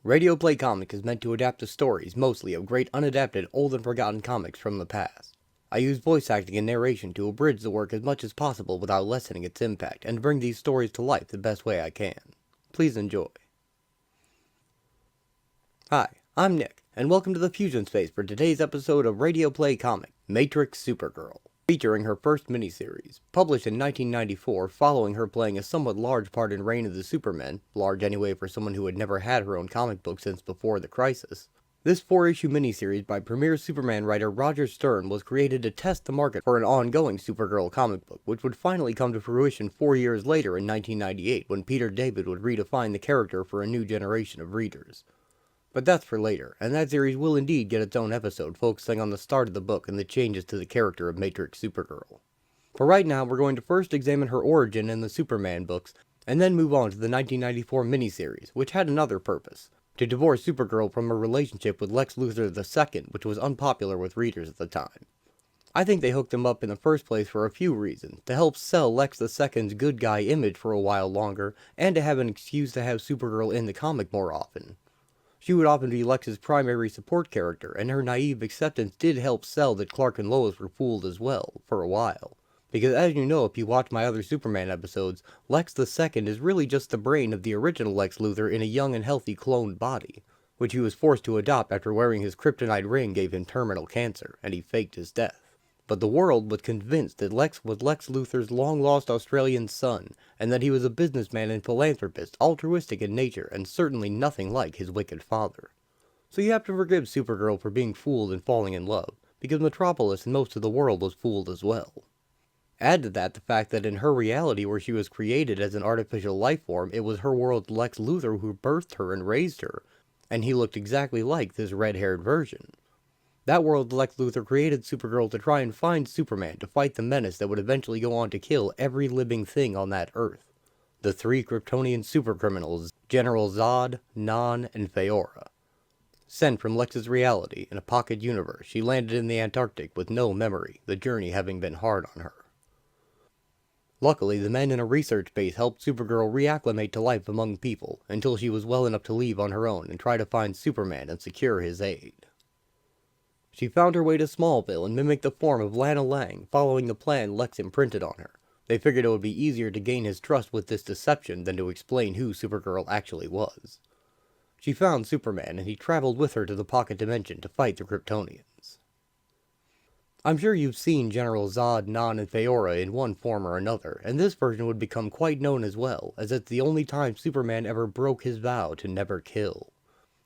Radio Play Comic is meant to adapt the stories, mostly of great unadapted, old and forgotten comics from the past. I use voice acting and narration to abridge the work as much as possible without lessening its impact, and bring these stories to life the best way I can. Please enjoy. Hi, I'm Nick, and welcome to the Fusion Space for today's episode of Radio Play Comic, Matrix Supergirl, featuring her first miniseries, published in 1994 following her playing a somewhat large part in Reign of the Supermen, large anyway for someone who had never had her own comic book since before the Crisis. This 4-issue miniseries by premier Superman writer Roger Stern was created to test the market for an ongoing Supergirl comic book, which would finally come to fruition 4 years later in 1998 when Peter David would redefine the character for a new generation of readers. But that's for later, and that series will indeed get its own episode focusing on the start of the book and the changes to the character of Matrix Supergirl. For right now, we're going to first examine her origin in the Superman books, and then move on to the 1994 miniseries, which had another purpose: to divorce Supergirl from her relationship with Lex Luthor II, which was unpopular with readers at the time. I think they hooked them up in the first place for a few reasons: to help sell Lex II's good guy image for a while longer, and to have an excuse to have Supergirl in the comic more often. She would often be Lex's primary support character, and her naive acceptance did help sell that Clark and Lois were fooled as well, for a while. Because as you know if you watch my other Superman episodes, Lex II is really just the brain of the original Lex Luthor in a young and healthy cloned body, which he was forced to adopt after wearing his kryptonite ring gave him terminal cancer, and he faked his death. But the world was convinced that Lex was Lex Luthor's long-lost Australian son, and that he was a businessman and philanthropist, altruistic in nature, and certainly nothing like his wicked father. So you have to forgive Supergirl for being fooled and falling in love, because Metropolis and most of the world was fooled as well. Add to that the fact that in her reality where she was created as an artificial life form, it was her world's Lex Luthor who birthed her and raised her, and he looked exactly like this red-haired version. That world Lex Luthor created Supergirl to try and find Superman to fight the menace that would eventually go on to kill every living thing on that Earth. The 3 Kryptonian supercriminals, General Zod, Non, and Faora. Sent from Lex's reality in a pocket universe, she landed in the Antarctic with no memory, the journey having been hard on her. Luckily, the men in a research base helped Supergirl reacclimate to life among people, until she was well enough to leave on her own and try to find Superman and secure his aid. She found her way to Smallville and mimicked the form of Lana Lang, following the plan Lex imprinted on her. They figured it would be easier to gain his trust with this deception than to explain who Supergirl actually was. She found Superman, and he traveled with her to the pocket dimension to fight the Kryptonians. I'm sure you've seen General Zod, Non, and Faora in one form or another, and this version would become quite known as well, as it's the only time Superman ever broke his vow to never kill.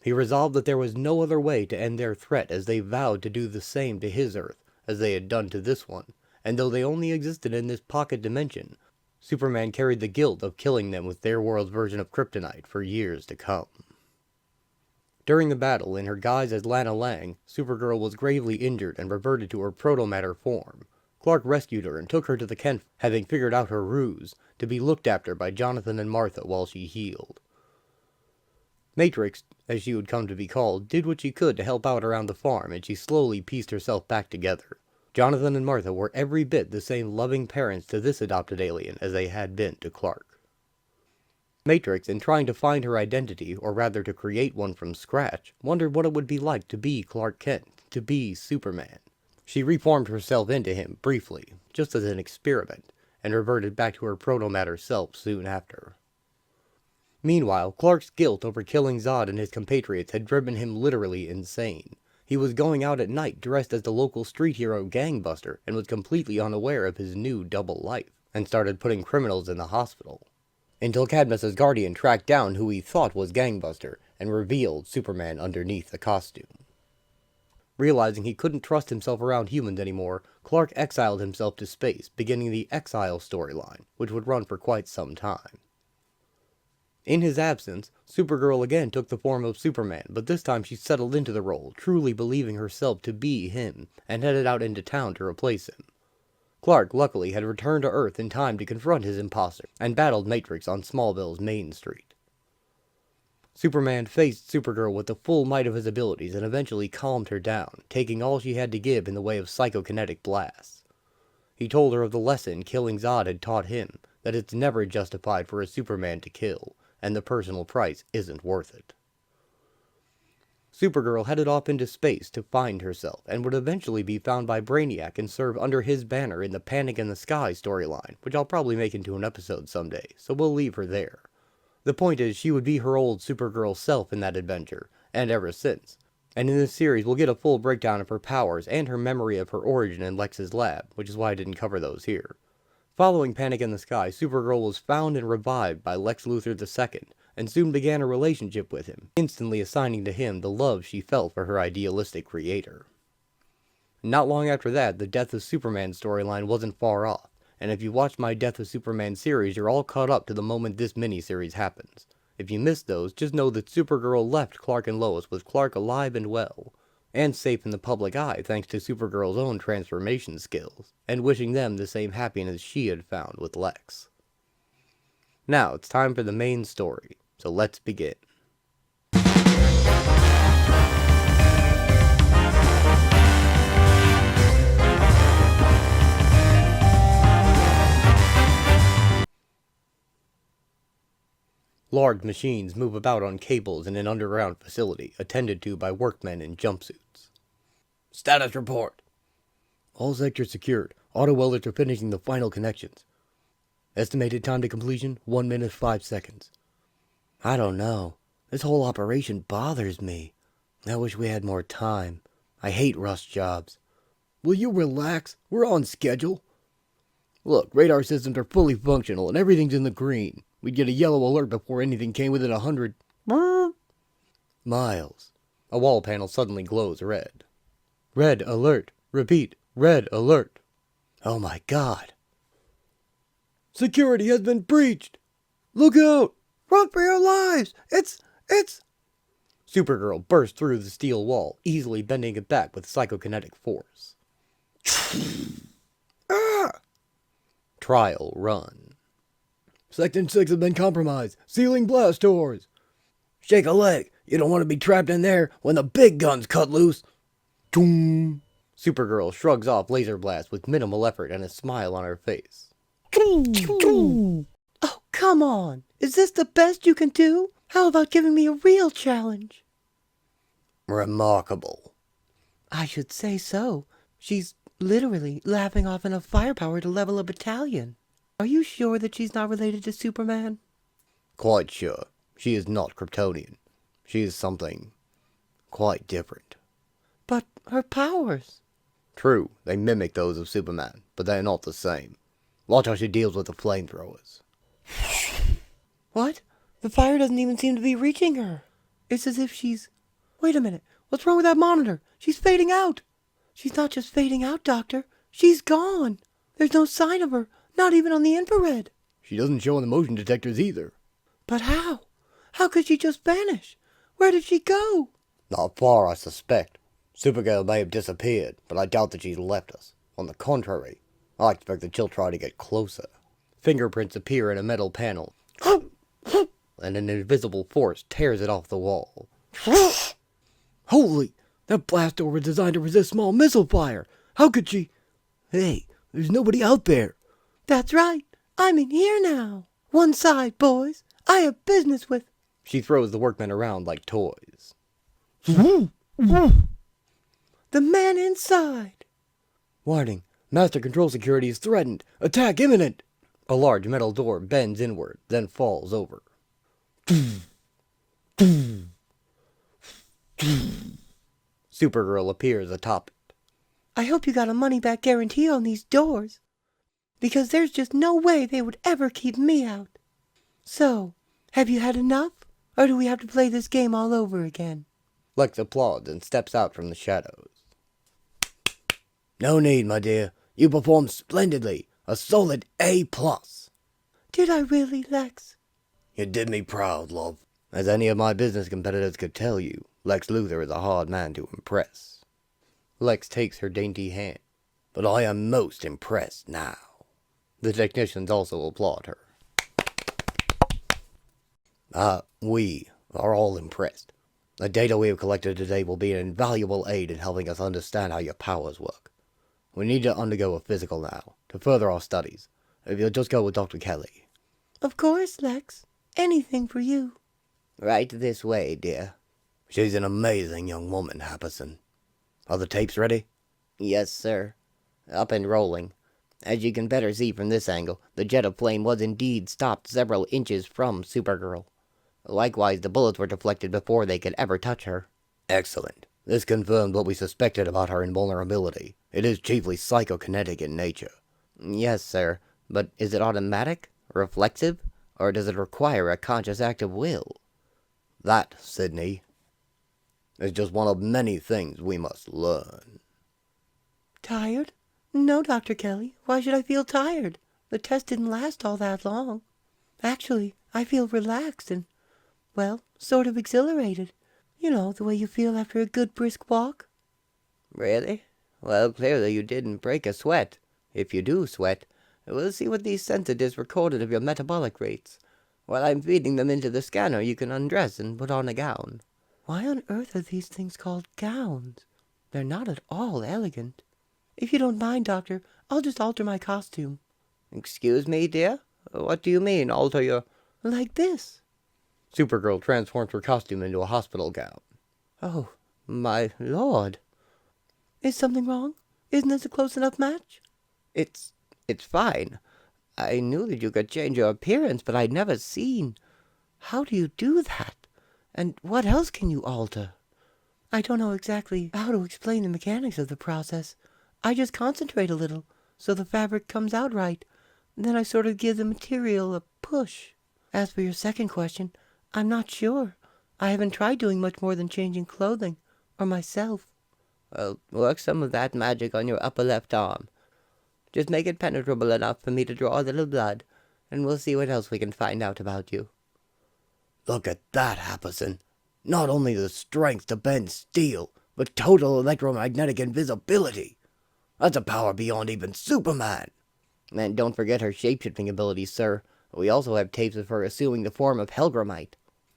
He resolved that there was no other way to end their threat, as they vowed to do the same to his Earth as they had done to this one, and though they only existed in this pocket dimension, Superman carried the guilt of killing them with their world's version of kryptonite for years to come. During the battle, in her guise as Lana Lang, Supergirl was gravely injured and reverted to her proto-matter form. Clark rescued her and took her to the Kent, having figured out her ruse, to be looked after by Jonathan and Martha while she healed. Matrix, as she would come to be called, did what she could to help out around the farm, and she slowly pieced herself back together. Jonathan and Martha were every bit the same loving parents to this adopted alien as they had been to Clark. Matrix, in trying to find her identity, or rather to create one from scratch, wondered what it would be like to be Clark Kent, to be Superman. She reformed herself into him, briefly, just as an experiment, and reverted back to her proto-matter self soon after. Meanwhile, Clark's guilt over killing Zod and his compatriots had driven him literally insane. He was going out at night dressed as the local street hero Gangbuster, and was completely unaware of his new double life, and started putting criminals in the hospital. Until Cadmus's guardian tracked down who he thought was Gangbuster, and revealed Superman underneath the costume. Realizing he couldn't trust himself around humans anymore, Clark exiled himself to space, beginning the Exile storyline, which would run for quite some time. In his absence, Supergirl again took the form of Superman, but this time she settled into the role, truly believing herself to be him, and headed out into town to replace him. Clark, luckily, had returned to Earth in time to confront his imposter, and battled Matrix on Smallville's main street. Superman faced Supergirl with the full might of his abilities and eventually calmed her down, taking all she had to give in the way of psychokinetic blasts. He told her of the lesson killing Zod had taught him, that it's never justified for a Superman to kill, and the personal price isn't worth it. Supergirl headed off into space to find herself, and would eventually be found by Brainiac and serve under his banner in the Panic in the Sky storyline, which I'll probably make into an episode someday, so we'll leave her there. The point is, she would be her old Supergirl self in that adventure, and ever since. And in this series, we'll get a full breakdown of her powers and her memory of her origin in Lex's lab, which is why I didn't cover those here. Following Panic in the Sky, Supergirl was found and revived by Lex Luthor II, and soon began a relationship with him, instantly assigning to him the love she felt for her idealistic creator. Not long after that, the Death of Superman storyline wasn't far off, and if you watched my Death of Superman series, you're all caught up to the moment this miniseries happens. If you missed those, just know that Supergirl left Clark and Lois with Clark alive and well, and safe in the public eye thanks to Supergirl's own transformation skills, and wishing them the same happiness she had found with Lex. Now, it's time for the main story, so let's begin. Large machines move about on cables in an underground facility, attended to by workmen in jumpsuits. Status report. All sectors secured. Auto welders are finishing the final connections. Estimated time to completion, 1 minute 5 seconds. I don't know. This whole operation bothers me. I wish we had more time. I hate rush jobs. Will you relax? We're on schedule. Look, radar systems are fully functional and everything's in the green. We'd get a yellow alert before anything came within 100 miles. A wall panel suddenly glows red. Red alert. Repeat, red alert. Oh my god. Security has been breached. Look out. Run for your lives. It's... Supergirl bursts through the steel wall, easily bending it back with psychokinetic force. Trial run. Section 6 has been compromised. Sealing blast doors. Shake a leg. You don't want to be trapped in there when the big guns cut loose. Toom. Supergirl shrugs off laser blast with minimal effort and a smile on her face. Oh, come on. Is this the best you can do? How about giving me a real challenge? Remarkable. I should say so. She's literally laughing off enough firepower to level a battalion. Are you sure that she's not related to Superman? Quite sure. She is not Kryptonian. She is something quite different. But her powers... True, they mimic those of Superman, but they are not the same. Watch how she deals with the flamethrowers. What? The fire doesn't even seem to be reaching her. It's as if she's... Wait a minute. What's wrong with that monitor? She's fading out. She's not just fading out, Doctor. She's gone. There's no sign of her. Not even on the infrared. She doesn't show on the motion detectors either. But how? How could she just vanish? Where did she go? Not far, I suspect. Supergirl may have disappeared, but I doubt that she's left us. On the contrary, I expect that she'll try to get closer. Fingerprints appear in a metal panel, and an invisible force tears it off the wall. Holy! That blast door was designed to resist small missile fire. How could she... Hey, there's nobody out there. That's right. I'm in here now. One side, boys. I have business with... She throws the workmen around like toys. The man inside. Warning. Master control security is threatened. Attack imminent. A large metal door bends inward, then falls over. Supergirl appears atop it. I hope you got a money-back guarantee on these doors, because there's just no way they would ever keep me out. So, have you had enough, or do we have to play this game all over again? Lex applauds and steps out from the shadows. No need, my dear. You performed splendidly. A solid A+. Did I really, Lex? You did me proud, love. As any of my business competitors could tell you, Lex Luthor is a hard man to impress. Lex takes her dainty hand. But I am most impressed now. The technicians also applaud her. We are all impressed. The data we have collected today will be an invaluable aid in helping us understand how your powers work. We need to undergo a physical now, to further our studies. If you'll just go with Dr. Kelly. Of course, Lex. Anything for you. Right this way, dear. She's an amazing young woman, Happerson. Are the tapes ready? Yes, sir. Up and rolling. As you can better see from this angle, the jet of flame was indeed stopped several inches from Supergirl. Likewise, the bullets were deflected before they could ever touch her. Excellent. This confirmed what we suspected about her invulnerability. It is chiefly psychokinetic in nature. Yes, sir. But is it automatic, reflexive, or does it require a conscious act of will? That, Sydney, is just one of many things we must learn. Tired? No, Dr. Kelly. Why should I feel tired? The test didn't last all that long. Actually, I feel relaxed and, well, sort of exhilarated. You know, the way you feel after a good brisk walk. Really? Well, clearly you didn't break a sweat. If you do sweat, we'll see what these sensitives recorded of your metabolic rates. While I'm feeding them into the scanner, you can undress and put on a gown. Why on earth are these things called gowns? They're not at all elegant. If you don't mind, Doctor, I'll just alter my costume. Excuse me, dear? What do you mean, alter your... Like this. Supergirl transforms her costume into a hospital gown. Oh, my lord. Is something wrong? Isn't this a close enough match? It's fine. I knew that you could change your appearance, but I'd never seen... How do you do that? And what else can you alter? I don't know exactly how to explain the mechanics of the process. I just concentrate a little, so the fabric comes out right. Then I sort of give the material a push. As for your second question, I'm not sure. I haven't tried doing much more than changing clothing, or myself. Well, work some of that magic on your upper left arm. Just make it penetrable enough for me to draw a little blood, and we'll see what else we can find out about you. Look at that, Happerson. Not only the strength to bend steel, but total electromagnetic invisibility. That's a power beyond even Superman. And don't forget her shapeshifting abilities, sir. We also have tapes of her assuming the form of Helgramite.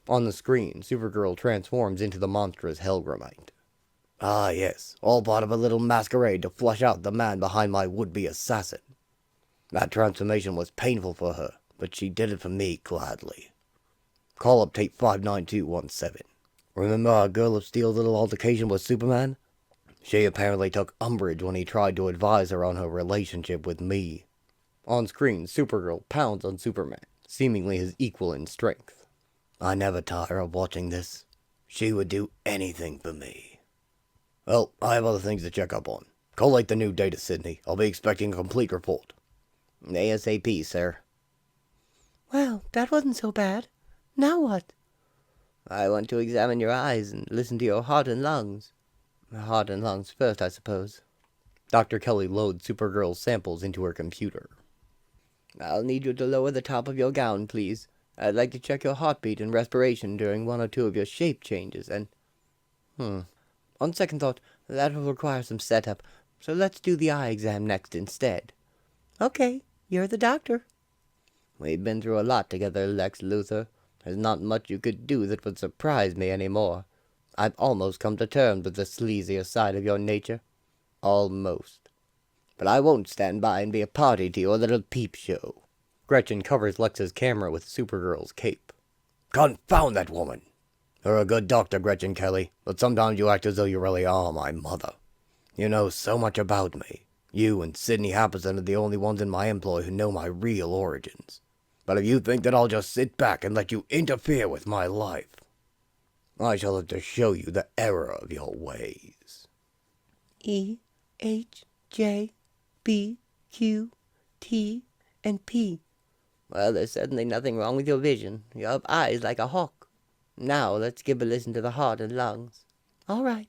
On the screen, Supergirl transforms into the monstrous Helgramite. Ah, yes, all part of a little masquerade to flush out the man behind my would-be assassin. That transformation was painful for her, but she did it for me gladly. Call up tape 59217. Remember our Girl of Steel's little altercation with Superman? She apparently took umbrage when he tried to advise her on her relationship with me. On screen, Supergirl pounds on Superman, seemingly his equal in strength. I never tire of watching this. She would do anything for me. Well, I have other things to check up on. Collate the new data, Sydney. I'll be expecting a complete report. ASAP, sir. Well, that wasn't so bad. Now what? I want to examine your eyes and listen to your heart and lungs. Heart and lungs first, I suppose. Dr. Kelly loads Supergirl's samples into her computer. I'll need you to lower the top of your gown, please. I'd like to check your heartbeat and respiration during one or two of your shape changes, and... On second thought, that will require some setup, so let's do the eye exam next instead. Okay, you're the doctor. We've been through a lot together, Lex Luthor. There's not much you could do that would surprise me anymore. I've almost come to terms with the sleazier side of your nature. Almost. But I won't stand by and be a party to your little peep show. Gretchen covers Lex's camera with Supergirl's cape. Confound that woman! You're a good doctor, Gretchen Kelly, but sometimes you act as though you really are my mother. You know so much about me. You and Sidney Happerson are the only ones in my employ who know my real origins. But if you think that I'll just sit back and let you interfere with my life, I shall have to show you the error of your ways. E, H, J, B, Q, T, and P. Well, there's certainly nothing wrong with your vision. You have eyes like a hawk. Now, let's give a listen to the heart and lungs. All right.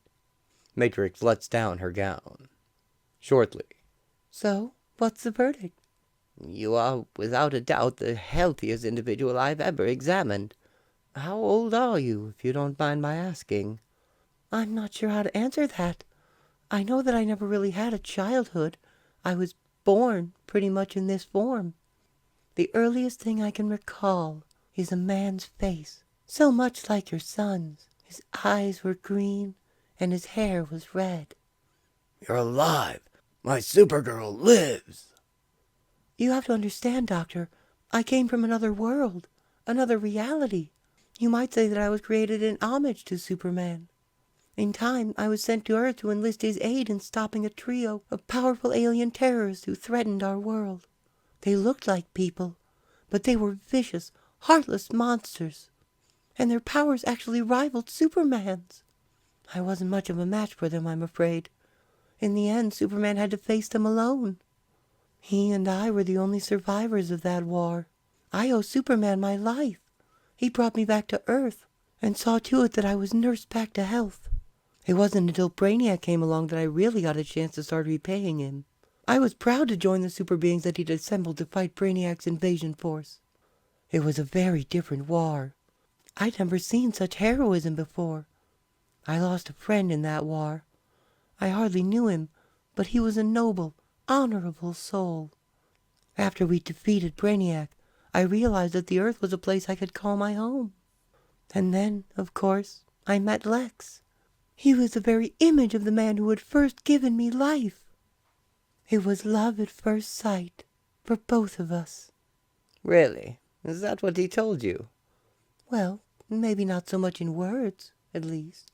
Matrix lets down her gown. Shortly. So, what's the verdict? You are, without a doubt, the healthiest individual I've ever examined. How old are you, if you don't mind my asking? I'm not sure how to answer that. I know that I never really had a childhood. I was born pretty much in this form. The earliest thing I can recall is a man's face, so much like your son's. His eyes were green, and his hair was red. You're alive! My Supergirl lives! You have to understand, Doctor, I came from another world, another reality. You might say that I was created in homage to Superman. In time, I was sent to Earth to enlist his aid in stopping a trio of powerful alien terrorists who threatened our world. They looked like people, but they were vicious, heartless monsters, and their powers actually rivaled Superman's. I wasn't much of a match for them, I'm afraid. In the end, Superman had to face them alone. He and I were the only survivors of that war. I owe Superman my life. He brought me back to Earth and saw to it that I was nursed back to health. It wasn't until Brainiac came along that I really got a chance to start repaying him. I was proud to join the super beings that he'd assembled to fight Brainiac's invasion force. It was a very different war. I'd never seen such heroism before. I lost a friend in that war. I hardly knew him, but he was a noble, honorable soul. After we defeated Brainiac, I realized that the Earth was a place I could call my home. And then, of course, I met Lex. He was the very image of the man who had first given me life. It was love at first sight, for both of us. Really? Is that what he told you? Well, maybe not so much in words, at least.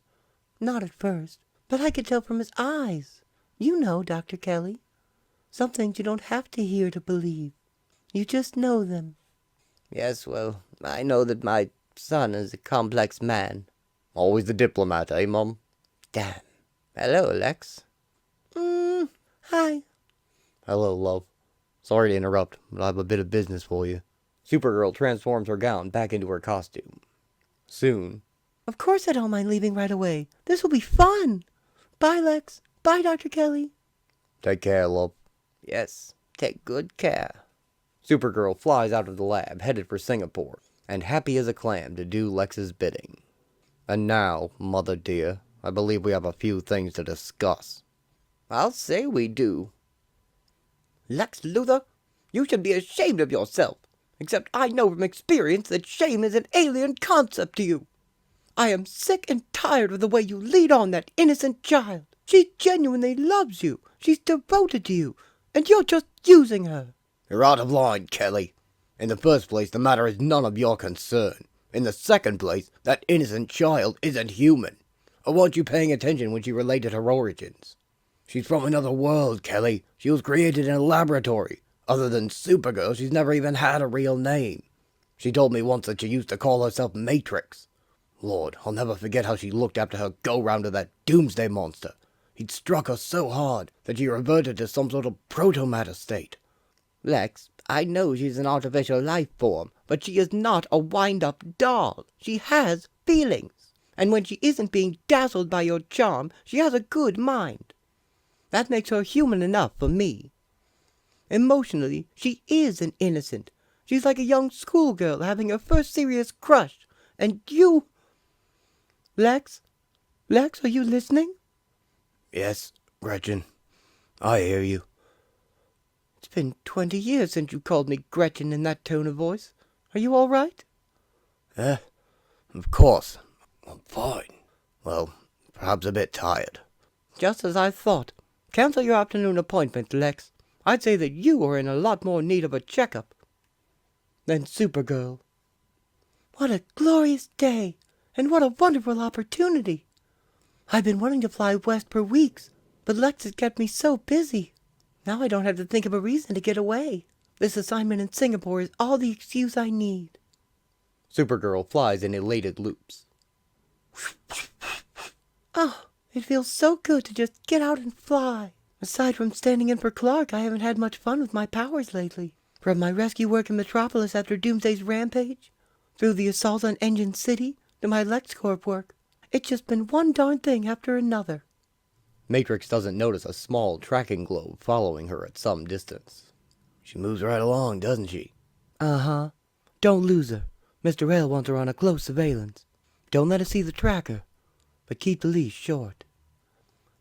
Not at first, but I could tell from his eyes. You know, Dr. Kelly. Some things you don't have to hear to believe. You just know them. Yes, well, I know that my son is a complex man. Always the diplomat, eh, Mum? Damn. Hello, Lex. Hi. Hello, love. Sorry to interrupt, but I have a bit of business for you. Supergirl transforms her gown back into her costume. Soon. Of course I don't mind leaving right away. This will be fun. Bye, Lex. Bye, Dr. Kelly. Take care, love. Yes, take good care. Supergirl flies out of the lab, headed for Singapore, and happy as a clam to do Lex's bidding. And now, Mother dear, I believe we have a few things to discuss. I'll say we do. Lex Luthor, you should be ashamed of yourself. Except I know from experience that shame is an alien concept to you. I am sick and tired of the way you lead on that innocent child. She genuinely loves you. She's devoted to you. And you're just using her. You're out of line, Kelly. In the first place, the matter is none of your concern. In the second place, that innocent child isn't human. Or weren't you paying attention when she related her origins? She's from another world, Kelly. She was created in a laboratory. Other than Supergirl, she's never even had a real name. She told me once that she used to call herself Matrix. Lord, I'll never forget how she looked after her go-round of that doomsday monster. He'd struck her so hard that she reverted to some sort of proto-matter state. Lex, I know she's an artificial life form, but she is not a wind-up doll. She has feelings. And when she isn't being dazzled by your charm, she has a good mind. That makes her human enough for me. Emotionally, she is an innocent. She's like a young schoolgirl having her first serious crush. And you... Lex? Lex, are you listening? Yes, Gretchen. I hear you. It's been 20 years since you called me Gretchen in that tone of voice. Are you all right? Of course. I'm fine. Well, perhaps a bit tired. Just as I thought. Cancel your afternoon appointment, Lex. I'd say that you are in a lot more need of a checkup than Supergirl. What a glorious day, and what a wonderful opportunity. I've been wanting to fly west for weeks, but Lex has kept me so busy. Now I don't have to think of a reason to get away. This assignment in Singapore is all the excuse I need. Supergirl flies in elated loops. Oh, it feels so good to just get out and fly. Aside from standing in for Clark, I haven't had much fun with my powers lately. From my rescue work in Metropolis after Doomsday's rampage, through the assault on Engine City, to my LexCorp work. It's just been one darn thing after another. Matrix doesn't notice a small tracking globe following her at some distance. She moves right along, doesn't she? Uh-huh. Don't lose her. Mr. L wants her on a close surveillance. Don't let her see the tracker, but keep the leash short.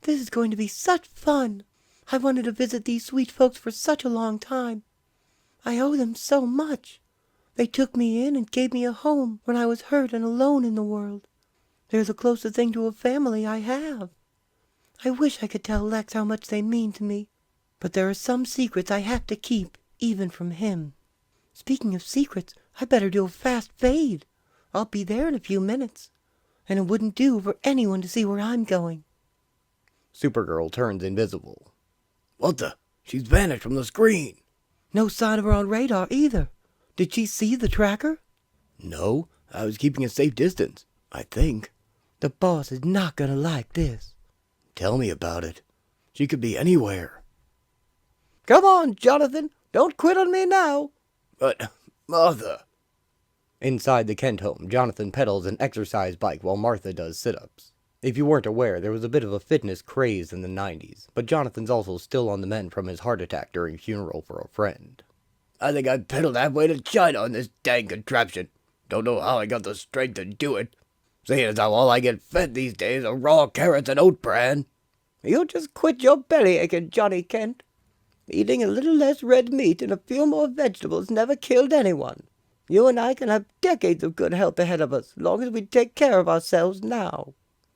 This is going to be such fun. I wanted to visit these sweet folks for such a long time. I owe them so much. They took me in and gave me a home when I was hurt and alone in the world. They're the closest thing to a family I have. I wish I could tell Lex how much they mean to me, but there are some secrets I have to keep, even from him. Speaking of secrets, I better do a fast fade. I'll be there in a few minutes, and it wouldn't do for anyone to see where I'm going." Supergirl turns invisible. What the? She's vanished from the screen. No sign of her on radar either. Did she see the tracker? No, I was keeping a safe distance, I think. The boss is not gonna like this. Tell me about it. She could be anywhere. Come on, Jonathan. Don't quit on me now. But, Mother. Inside the Kent home, Jonathan pedals an exercise bike while Martha does sit-ups. If you weren't aware, there was a bit of a fitness craze in the 90s, but Jonathan's also still on the mend from his heart attack during funeral for a friend. I think I pedaled halfway to China on this dang contraption. Don't know how I got the strength to do it. Seeing as how all I get fed these days are raw carrots and oat bran. You just quit your belly aching, Johnny Kent. Eating a little less red meat and a few more vegetables never killed anyone. You and I can have decades of good health ahead of us, as long as we take care of ourselves now.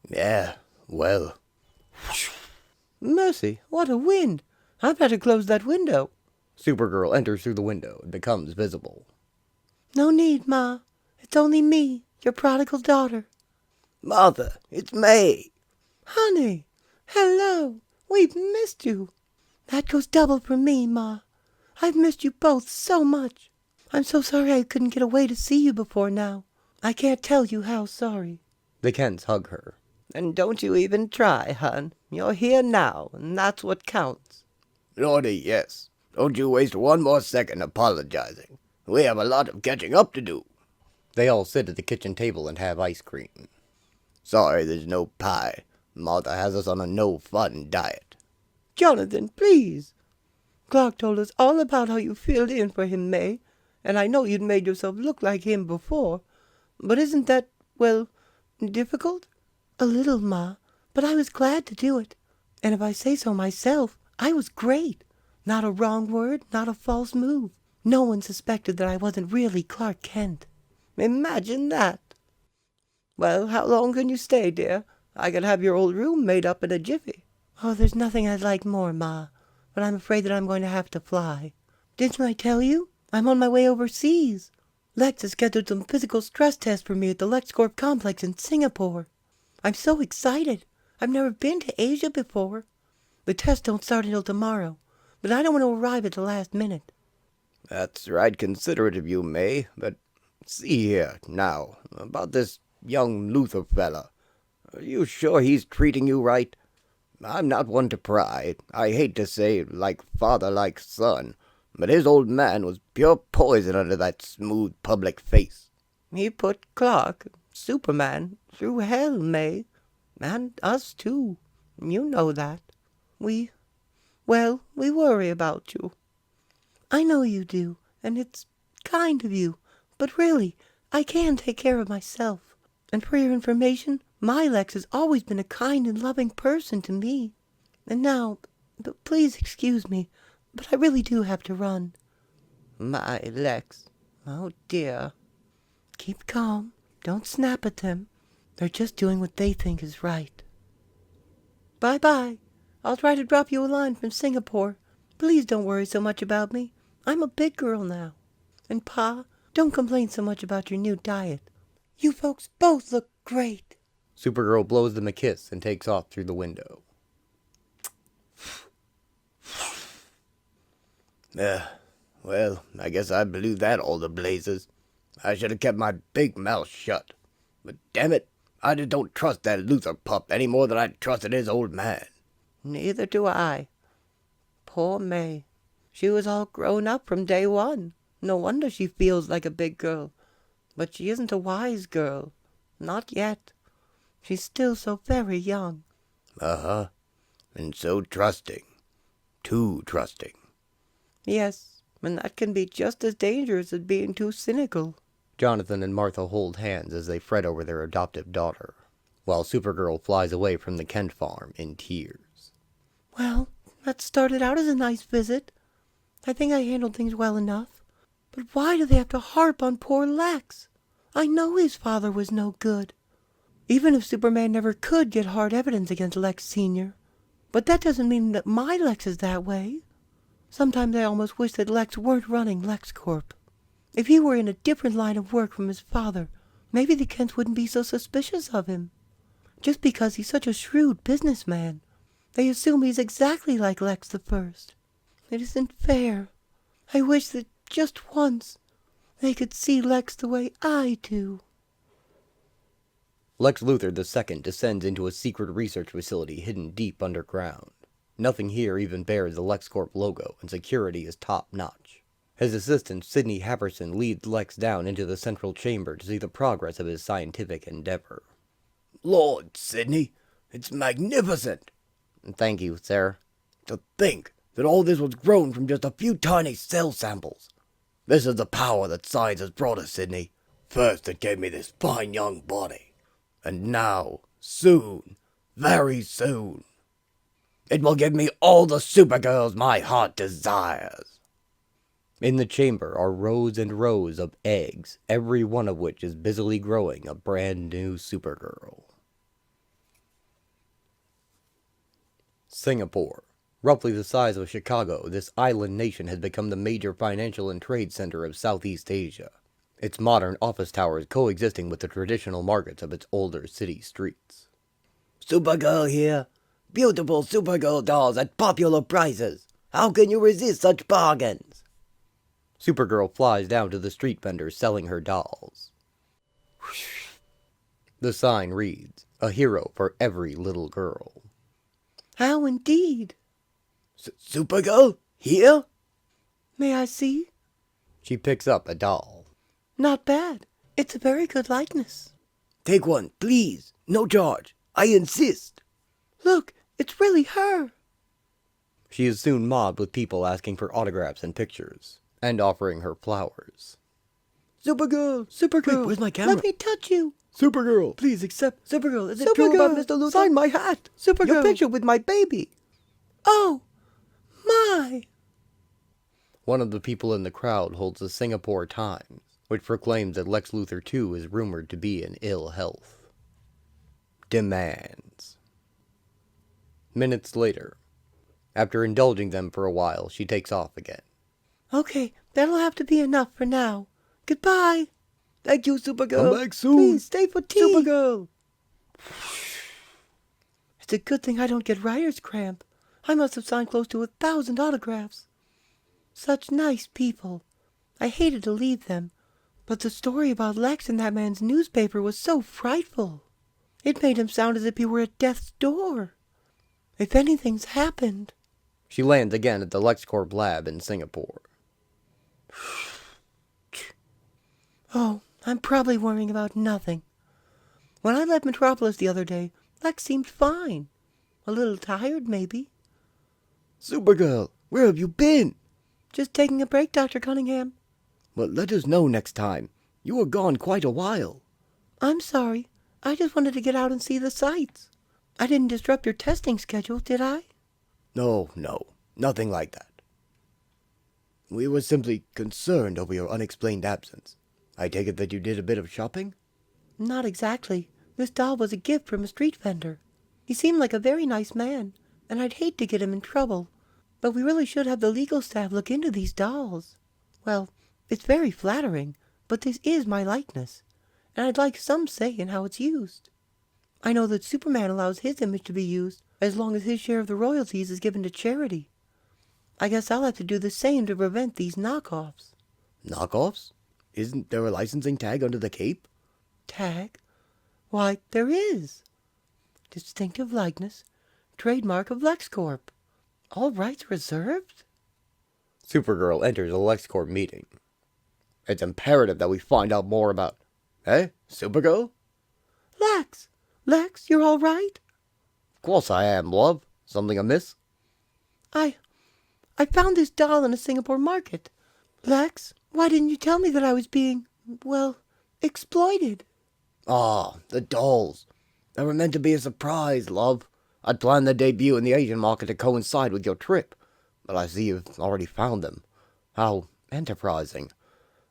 Yeah, well. Mercy, what a wind! I've had to close that window. Supergirl enters through the window and becomes visible. No need, Ma. It's only me, your prodigal daughter. Martha, it's May. Honey, hello. We've missed you. That goes double for me, Ma. I've missed you both so much. I'm so sorry I couldn't get away to see you before now. I can't tell you how sorry. The Kents hug her. And don't you even try, hon. You're here now, and that's what counts. Lordy, yes. Don't you waste one more second apologizing. We have a lot of catching up to do. They all sit at the kitchen table and have ice cream. Sorry there's no pie. Martha has us on a no-fun diet. Jonathan, please. Clark told us all about how you filled in for him, May, and I know you'd made yourself look like him before. But isn't that, well, difficult? A little, Ma, but I was glad to do it. And if I say so myself, I was great. Not a wrong word, not a false move. No one suspected that I wasn't really Clark Kent. Imagine that. Well, how long can you stay, dear? I could have your old room made up in a jiffy. Oh, there's nothing I'd like more, Ma, but I'm afraid that I'm going to have to fly. Didn't I tell you? I'm on my way overseas. Lex has scheduled some physical stress tests for me at the LexCorp complex in Singapore. I'm so excited. I've never been to Asia before. The tests don't start until tomorrow, but I don't want to arrive at the last minute. That's right considerate of you, May, but see here, now, about this young Luthor fella. Are you sure he's treating you right? I'm not one to pry. I hate to say like father, like son, but his old man was pure poison under that smooth public face. He put Clark, Superman, through hell, May. And us, too. You know that. We worry about you. I know you do, and it's kind of you. But really, I can take care of myself. And for your information, my Lex has always been a kind and loving person to me. And now, please excuse me, but I really do have to run. My Lex. Oh, dear. Keep calm. Don't snap at them. They're just doing what they think is right. Bye-bye. I'll try to drop you a line from Singapore. Please don't worry so much about me. I'm a big girl now. And Pa, don't complain so much about your new diet. You folks both look great. Supergirl blows them a kiss and takes off through the window. Well, I guess I blew that all to blazes. I should have kept my big mouth shut. But damn it, I just don't trust that Luthor pup any more than I trusted his old man. Neither do I. Poor May. She was all grown up from day one. No wonder she feels like a big girl. But she isn't a wise girl. Not yet. She's still so very young. Uh-huh. And so trusting. Too trusting. Yes, and that can be just as dangerous as being too cynical. Jonathan and Martha hold hands as they fret over their adoptive daughter, while Supergirl flies away from the Kent farm in tears. Well, that started out as a nice visit. I think I handled things well enough. But why do they have to harp on poor Lex? I know his father was no good. Even if Superman never could get hard evidence against Lex Sr. But that doesn't mean that my Lex is that way. Sometimes I almost wish that Lex weren't running LexCorp. If he were in a different line of work from his father, Maybe the Kents wouldn't be so suspicious of him. Just because he's such a shrewd businessman, they assume he's exactly like Lex the First. It isn't fair. I wish that just once they could see Lex the way I do. Lex Luthor II descends into a secret research facility hidden deep underground. Nothing here even bears the LexCorp logo, and security is top-notch. His assistant, Sidney Haverson, leads Lex down into the central chamber to see the progress of his scientific endeavor. Lord, Sidney, it's magnificent. Thank you, sir. To think that all this was grown from just a few tiny cell samples. This is the power that science has brought us, Sidney. First it gave me this fine young body. And now, soon, very soon, it will give me all the Supergirls my heart desires. In the chamber are rows and rows of eggs, every one of which is busily growing a brand new Supergirl. Singapore. Roughly the size of Chicago, this island nation has become the major financial and trade center of Southeast Asia, its modern office towers coexisting with the traditional markets of its older city streets. Supergirl here. Beautiful Supergirl dolls at popular prices. How can you resist such bargains? Supergirl flies down to the street vendors selling her dolls. The sign reads, "A hero for every little girl." How indeed. Supergirl? Here? May I see? She picks up a doll. Not bad. It's a very good likeness. Take one, please. No charge. I insist. Look, it's really her. She is soon mobbed with people asking for autographs and pictures, and offering her flowers. Supergirl! Supergirl! Wait, where's my camera? Let me touch you. Supergirl! Please accept. Supergirl, is it Supergirl! true about Mr. Luthor? Sign my hat. Supergirl! Your picture with my baby. Oh, my. One of the people in the crowd holds the Singapore Times, which proclaims that Lex Luthor II is rumored to be in ill health. Demands. Minutes later, after indulging them for a while, she takes off again. Okay, that'll have to be enough for now. Goodbye. Thank you, Supergirl. Come back soon. Please stay for tea. Supergirl. It's a good thing I don't get writer's cramp. I must have signed close to 1,000 autographs. Such nice people. I hated to leave them, but the story about Lex in that man's newspaper was so frightful. It made him sound as if he were at death's door. If anything's happened... She lands again at the LexCorp lab in Singapore. Oh, I'm probably worrying about nothing. When I left Metropolis the other day, Lex seemed fine. A little tired, maybe. Supergirl, where have you been? Just taking a break, Dr. Cunningham. Well, let us know next time. You were gone quite a while. I'm sorry. I just wanted to get out and see the sights. I didn't disrupt your testing schedule, did I? No, nothing like that. We were simply concerned over your unexplained absence. I take it that you did a bit of shopping? Not exactly. This doll was a gift from a street vendor. He seemed like a very nice man, and I'd hate to get him in trouble. But we really should have the legal staff look into these dolls. Well, it's very flattering, but this is my likeness, and I'd like some say in how it's used. I know that Superman allows his image to be used as long as his share of the royalties is given to charity. I guess I'll have to do the same to prevent these knockoffs. Knockoffs? Isn't there a licensing tag under the cape? Tag? Why, there is. Distinctive likeness, trademark of LexCorp. All rights reserved? Supergirl enters a LexCorp meeting. It's imperative that we find out more about... Eh? Supergirl? Lex, you're all right? Of course I am, love. Something amiss? I found this doll in a Singapore market. Lex, why didn't you tell me that I was being, well, exploited? Ah, the dolls. They were meant to be a surprise, love. I'd planned their debut in the Asian market to coincide with your trip, but I see you've already found them. How enterprising.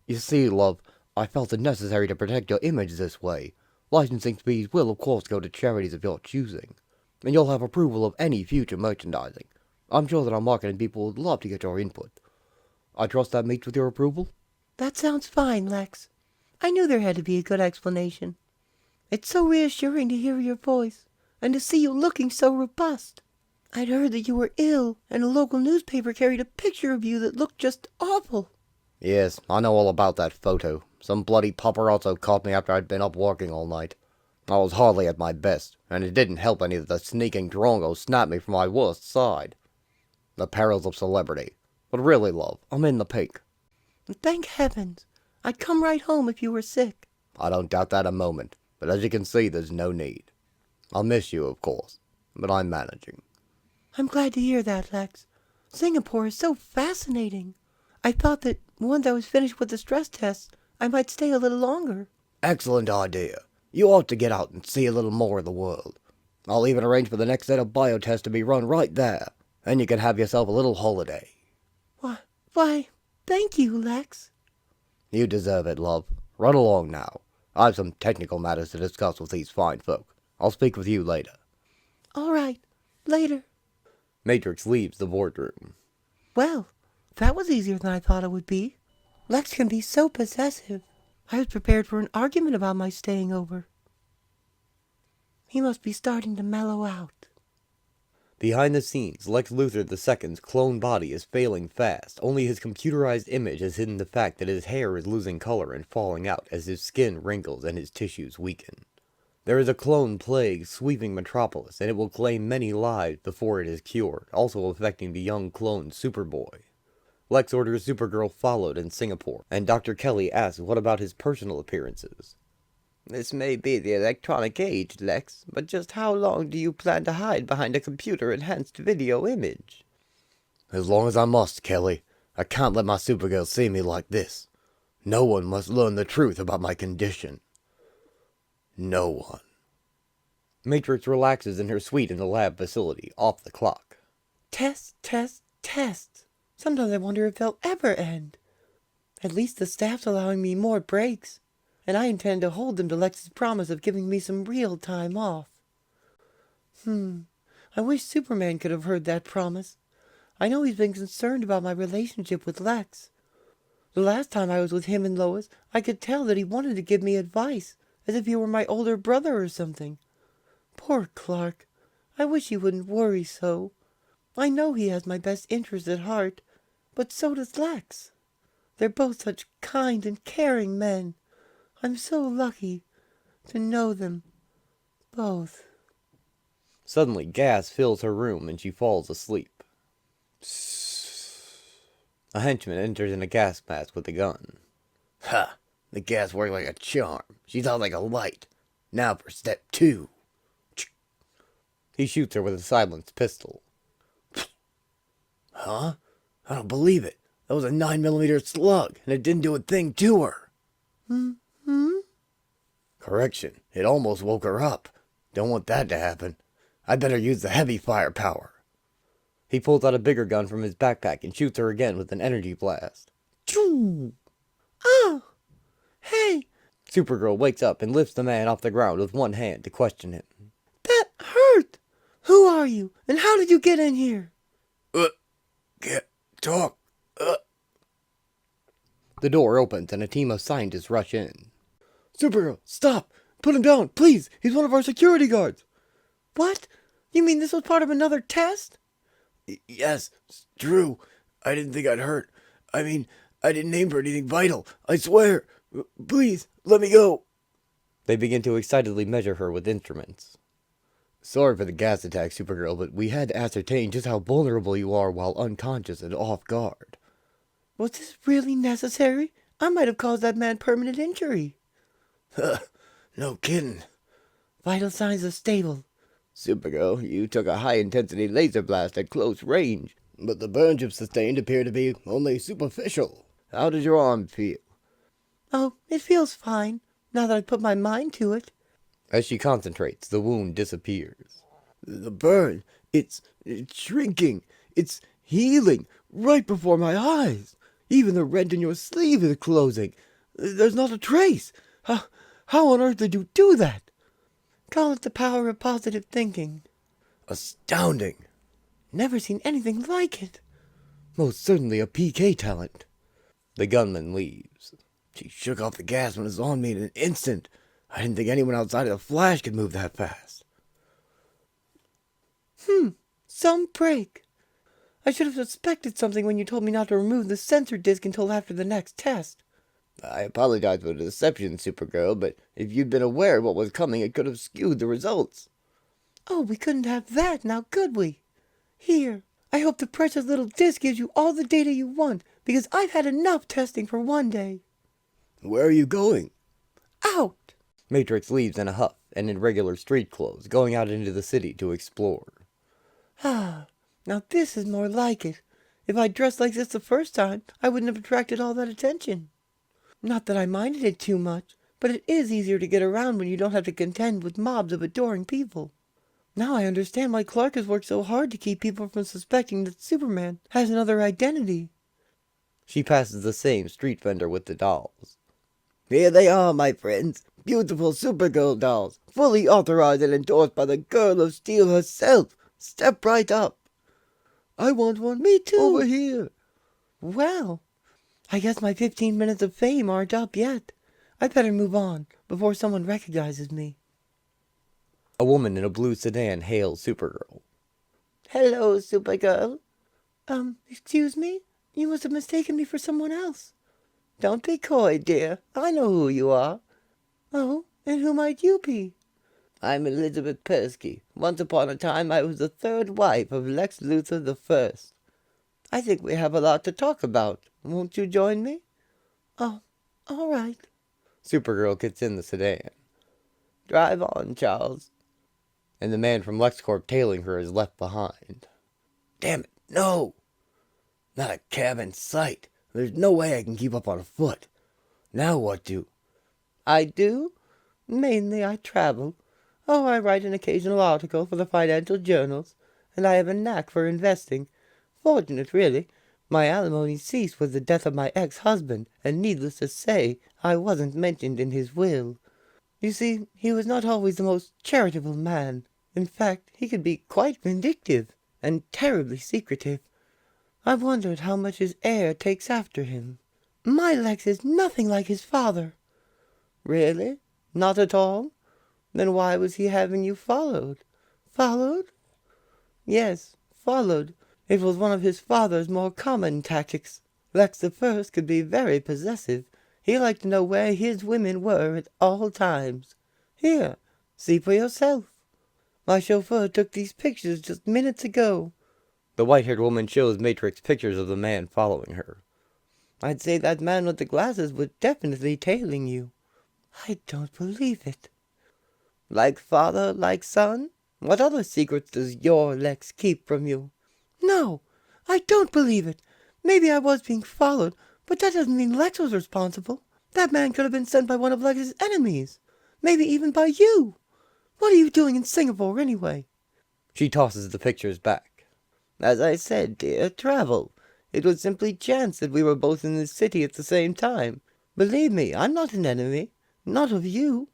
You see, love, I felt it necessary to protect your image this way. Licensing fees will, of course, go to charities of your choosing, and you'll have approval of any future merchandising. I'm sure that our marketing people would love to get your input. I trust that meets with your approval? That sounds fine, Lex. I knew there had to be a good explanation. It's so reassuring to hear your voice, and to see you looking so robust. I'd heard that you were ill, and a local newspaper carried a picture of you that looked just awful. Yes, I know all about that photo. Some bloody paparazzo caught me after I'd been up working all night. I was hardly at my best, and it didn't help any that the sneaking drongo snapped me from my worst side. The perils of celebrity. But really, love, I'm in the pink. Thank heavens. I'd come right home if you were sick. I don't doubt that a moment, but as you can see, there's no need. I'll miss you, of course, but I'm managing. I'm glad to hear that, Lex. Singapore is so fascinating. I thought that once I was finished with the stress tests, I might stay a little longer. Excellent idea. You ought to get out and see a little more of the world. I'll even arrange for the next set of biotests to be run right there, and you can have yourself a little holiday. Why, thank you, Lex. You deserve it, love. Run along now. I have some technical matters to discuss with these fine folk. I'll speak with you later. All right, later. Matrix leaves the boardroom. Well, that was easier than I thought it would be. Lex can be so possessive. I was prepared for an argument about my staying over. He must be starting to mellow out. Behind the scenes, Lex Luthor II's clone body is failing fast. Only his computerized image has hidden the fact that his hair is losing color and falling out as his skin wrinkles and his tissues weaken. There is a clone plague sweeping Metropolis, and it will claim many lives before it is cured, also affecting the young clone Superboy. Lex orders Supergirl followed in Singapore, and Dr. Kelly asks what about his personal appearances. This may be the electronic age, Lex, but just how long do you plan to hide behind a computer-enhanced video image? As long as I must, Kelly. I can't let my Supergirl see me like this. No one must learn the truth about my condition. No one. Matrix relaxes in her suite in the lab facility, off the clock. Tests, tests, tests. Sometimes I wonder if they'll ever end. At least the staff's allowing me more breaks, and I intend to hold them to Lex's promise of giving me some real time off. I wish Superman could have heard that promise. I know he's been concerned about my relationship with Lex. The last time I was with him and Lois, I could tell that he wanted to give me advice, as if he were my older brother or something. Poor Clark. I wish he wouldn't worry so. I know he has my best interest at heart, but so does Lex. They're both such kind and caring men. I'm so lucky to know them both. Suddenly, gas fills her room and she falls asleep. A henchman enters in a gas mask with a gun. Ha! The gas worked like a charm. She's out like a light. Now for step 2. He shoots her with a silenced pistol. Huh? I don't believe it. That was a 9mm slug, and it didn't do a thing to her. Correction, it almost woke her up. Don't want that to happen. I'd better use the heavy firepower. He pulls out a bigger gun from his backpack and shoots her again with an energy blast. Choo! Oh! Hey! Supergirl wakes up and lifts the man off the ground with one hand to question him. That hurt! Who are you, and how did you get in here? Can't talk. The door opens and a team of scientists rush in. Supergirl, stop! Put him down, please! He's one of our security guards! What? You mean this was part of another test? Yes, it's true. I didn't think I'd hurt. I mean, I didn't aim for anything vital. I swear. Please, let me go. They begin to excitedly measure her with instruments. Sorry for the gas attack, Supergirl, but we had to ascertain just how vulnerable you are while unconscious and off guard. Was this really necessary? I might have caused that man permanent injury. No kidding. Vital signs are stable. Supergirl, you took a high-intensity laser blast at close range, but the burns you've sustained appear to be only superficial. How does your arm feel? Oh, it feels fine, now that I've put my mind to it. As she concentrates, the wound disappears. The burn, it's shrinking. It's healing right before my eyes. Even the rent in your sleeve is closing. There's not a trace. How on earth did you do that? Call it the power of positive thinking. Astounding. Never seen anything like it. Most certainly a PK talent. The gunman leaves. She shook off the gas and was on me in an instant. I didn't think anyone outside of the Flash could move that fast. Some break. I should have suspected something when you told me not to remove the sensor disc until after the next test. I apologize for the deception, Supergirl, but if you'd been aware of what was coming, it could have skewed the results. Oh, we couldn't have that now, could we? Here, I hope the precious little disc gives you all the data you want, because I've had enough testing for one day. Where are you going? Out! Matrix leaves in a huff and in regular street clothes, going out into the city to explore. Now this is more like it. If I'd dressed like this the first time, I wouldn't have attracted all that attention. Not that I minded it too much, but it is easier to get around when you don't have to contend with mobs of adoring people. Now I understand why Clark has worked so hard to keep people from suspecting that Superman has another identity. She passes the same street vendor with the dolls. Here they are, my friends. Beautiful Supergirl dolls, fully authorized and endorsed by the Girl of Steel herself. Step right up. I want one. Me too. Over here. Well, I guess my 15 minutes of fame aren't up yet. I'd better move on before someone recognizes me. A woman in a blue sedan hails Supergirl. Hello, Supergirl. Excuse me? You must have mistaken me for someone else. Don't be coy, dear. I know who you are. Oh, and who might you be? I'm Elizabeth Persky. Once upon a time, I was the third wife of Lex Luthor I. I think we have a lot to talk about. Won't you join me? Oh, all right. Supergirl gets in the sedan. Drive on, Charles. And the man from LexCorp tailing her is left behind. Damn it, no! Not a cab in sight. There's no way I can keep up on foot. Now what do? I do? Mainly I travel. Oh, I write an occasional article for the financial journals, and I have a knack for investing. Fortunate, really. My alimony ceased with the death of my ex-husband, and needless to say, I wasn't mentioned in his will. You see, he was not always the most charitable man. In fact, he could be quite vindictive, and terribly secretive. I've wondered how much his heir takes after him. My Lex is nothing like his father. Really? Not at all? Then why was he having you followed? Followed? Yes, followed. It was one of his father's more common tactics. Lex the First could be very possessive. He liked to know where his women were at all times. Here, see for yourself. My chauffeur took these pictures just minutes ago. The white-haired woman shows Matrix pictures of the man following her. I'd say that man with the glasses was definitely tailing you. I don't believe it. Like father, like son? What other secrets does your Lex keep from you? No, I don't believe it. Maybe I was being followed, but that doesn't mean Lex was responsible. That man could have been sent by one of Lex's enemies. Maybe even by you. What are you doing in Singapore, anyway? She tosses the pictures back. As I said, dear, travel. It was simply chance that we were both in this city at the same time. Believe me, I'm not an enemy. Not of you.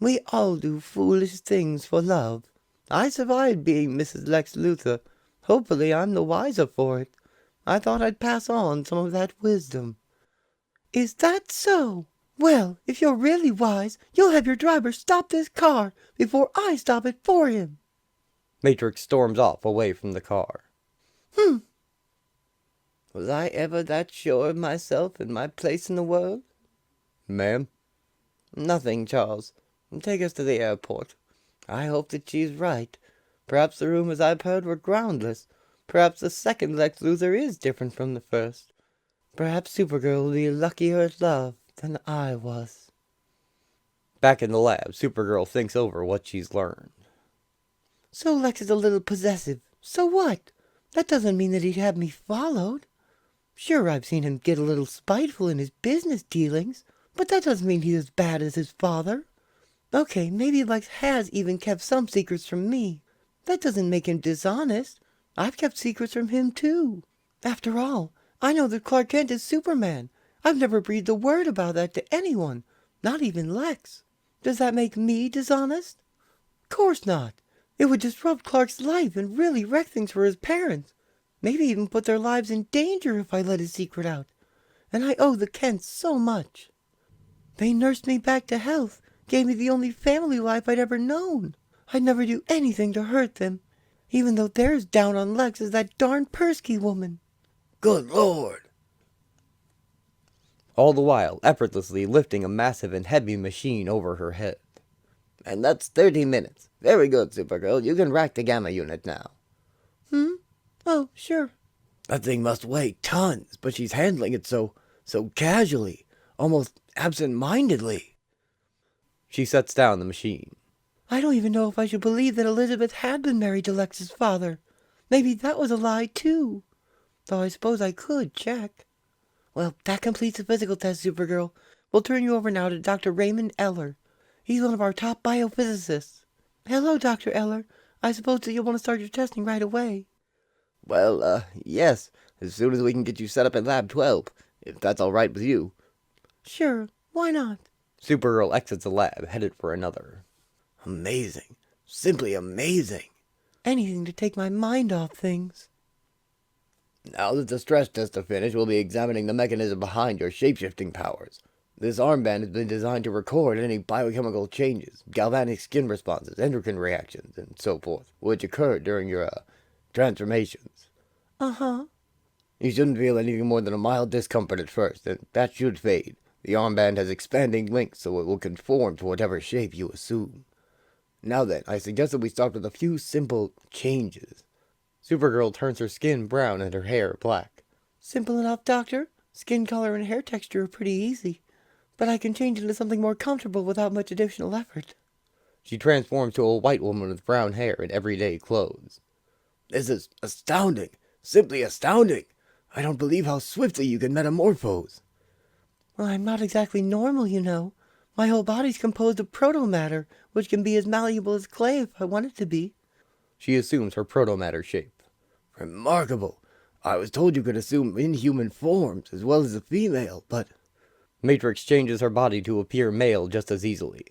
We all do foolish things for love. I survived being Mrs. Lex Luthor. Hopefully I'm the wiser for it. I thought I'd pass on some of that wisdom. Is that so? Well, if you're really wise, you'll have your driver stop this car before I stop it for him. Matrix storms off away from the car. Was I ever that sure of myself and my place in the world? Ma'am? Nothing, Charles. Take us to the airport. I hope that she's right. Perhaps the rumors I've heard were groundless. Perhaps the second Lex Luthor is different from the first. Perhaps Supergirl will be luckier at love than I was. Back in the lab, Supergirl thinks over what she's learned. So Lex is a little possessive. So what? That doesn't mean that he'd have me followed. Sure, I've seen him get a little spiteful in his business dealings, but that doesn't mean he's as bad as his father. Okay, maybe Lex has even kept some secrets from me. That doesn't make him dishonest. I've kept secrets from him, too. After all, I know that Clark Kent is Superman. I've never breathed a word about that to anyone, not even Lex. Does that make me dishonest? Course not. It would disrupt Clark's life and really wreck things for his parents. Maybe even put their lives in danger if I let his secret out. and I owe the Kents so much. They nursed me back to health, gave me the only family life I'd ever known. I'd never do anything to hurt them, even though they're as down on Lex as that darn Persky woman. Good Lord! All the while effortlessly lifting a massive and heavy machine over her head. And that's 30 minutes. Very good, Supergirl. You can rack the gamma unit now. Oh, sure. That thing must weigh tons, but she's handling it so casually, almost absent-mindedly. She sets down the machine. I don't even know if I should believe that Elizabeth had been married to Lex's father. Maybe that was a lie, too. Though I suppose I could check. Well, that completes the physical test, Supergirl. We'll turn you over now to Dr. Raymond Eller. He's one of our top biophysicists. Hello, Dr. Eller. I suppose that you'll want to start your testing right away. Well, yes, as soon as we can get you set up in Lab 12, if that's all right with you. Sure, why not? Supergirl exits the lab, headed for another. Amazing. Simply amazing. Anything to take my mind off things. Now that the stress tests are finished, we'll be examining the mechanism behind your shapeshifting powers. This armband has been designed to record any biochemical changes, galvanic skin responses, endocrine reactions, and so forth, which occur during your, transformations. Uh-huh. You shouldn't feel anything more than a mild discomfort at first, and that should fade. The armband has expanding links, so it will conform to whatever shape you assume. Now then, I suggest that we start with a few simple changes. Supergirl turns her skin brown and her hair black. Simple enough, Doctor. Skin color and hair texture are pretty easy. But I can change into something more comfortable without much additional effort. She transforms to a white woman with brown hair and everyday clothes. This is astounding. Simply astounding. I don't believe how swiftly you can metamorphose. Well, I'm not exactly normal, you know. My whole body's composed of protomatter, which can be as malleable as clay if I want it to be. She assumes her protomatter shape. Remarkable. I was told you could assume inhuman forms as well as a female, but... Matrix changes her body to appear male just as easily.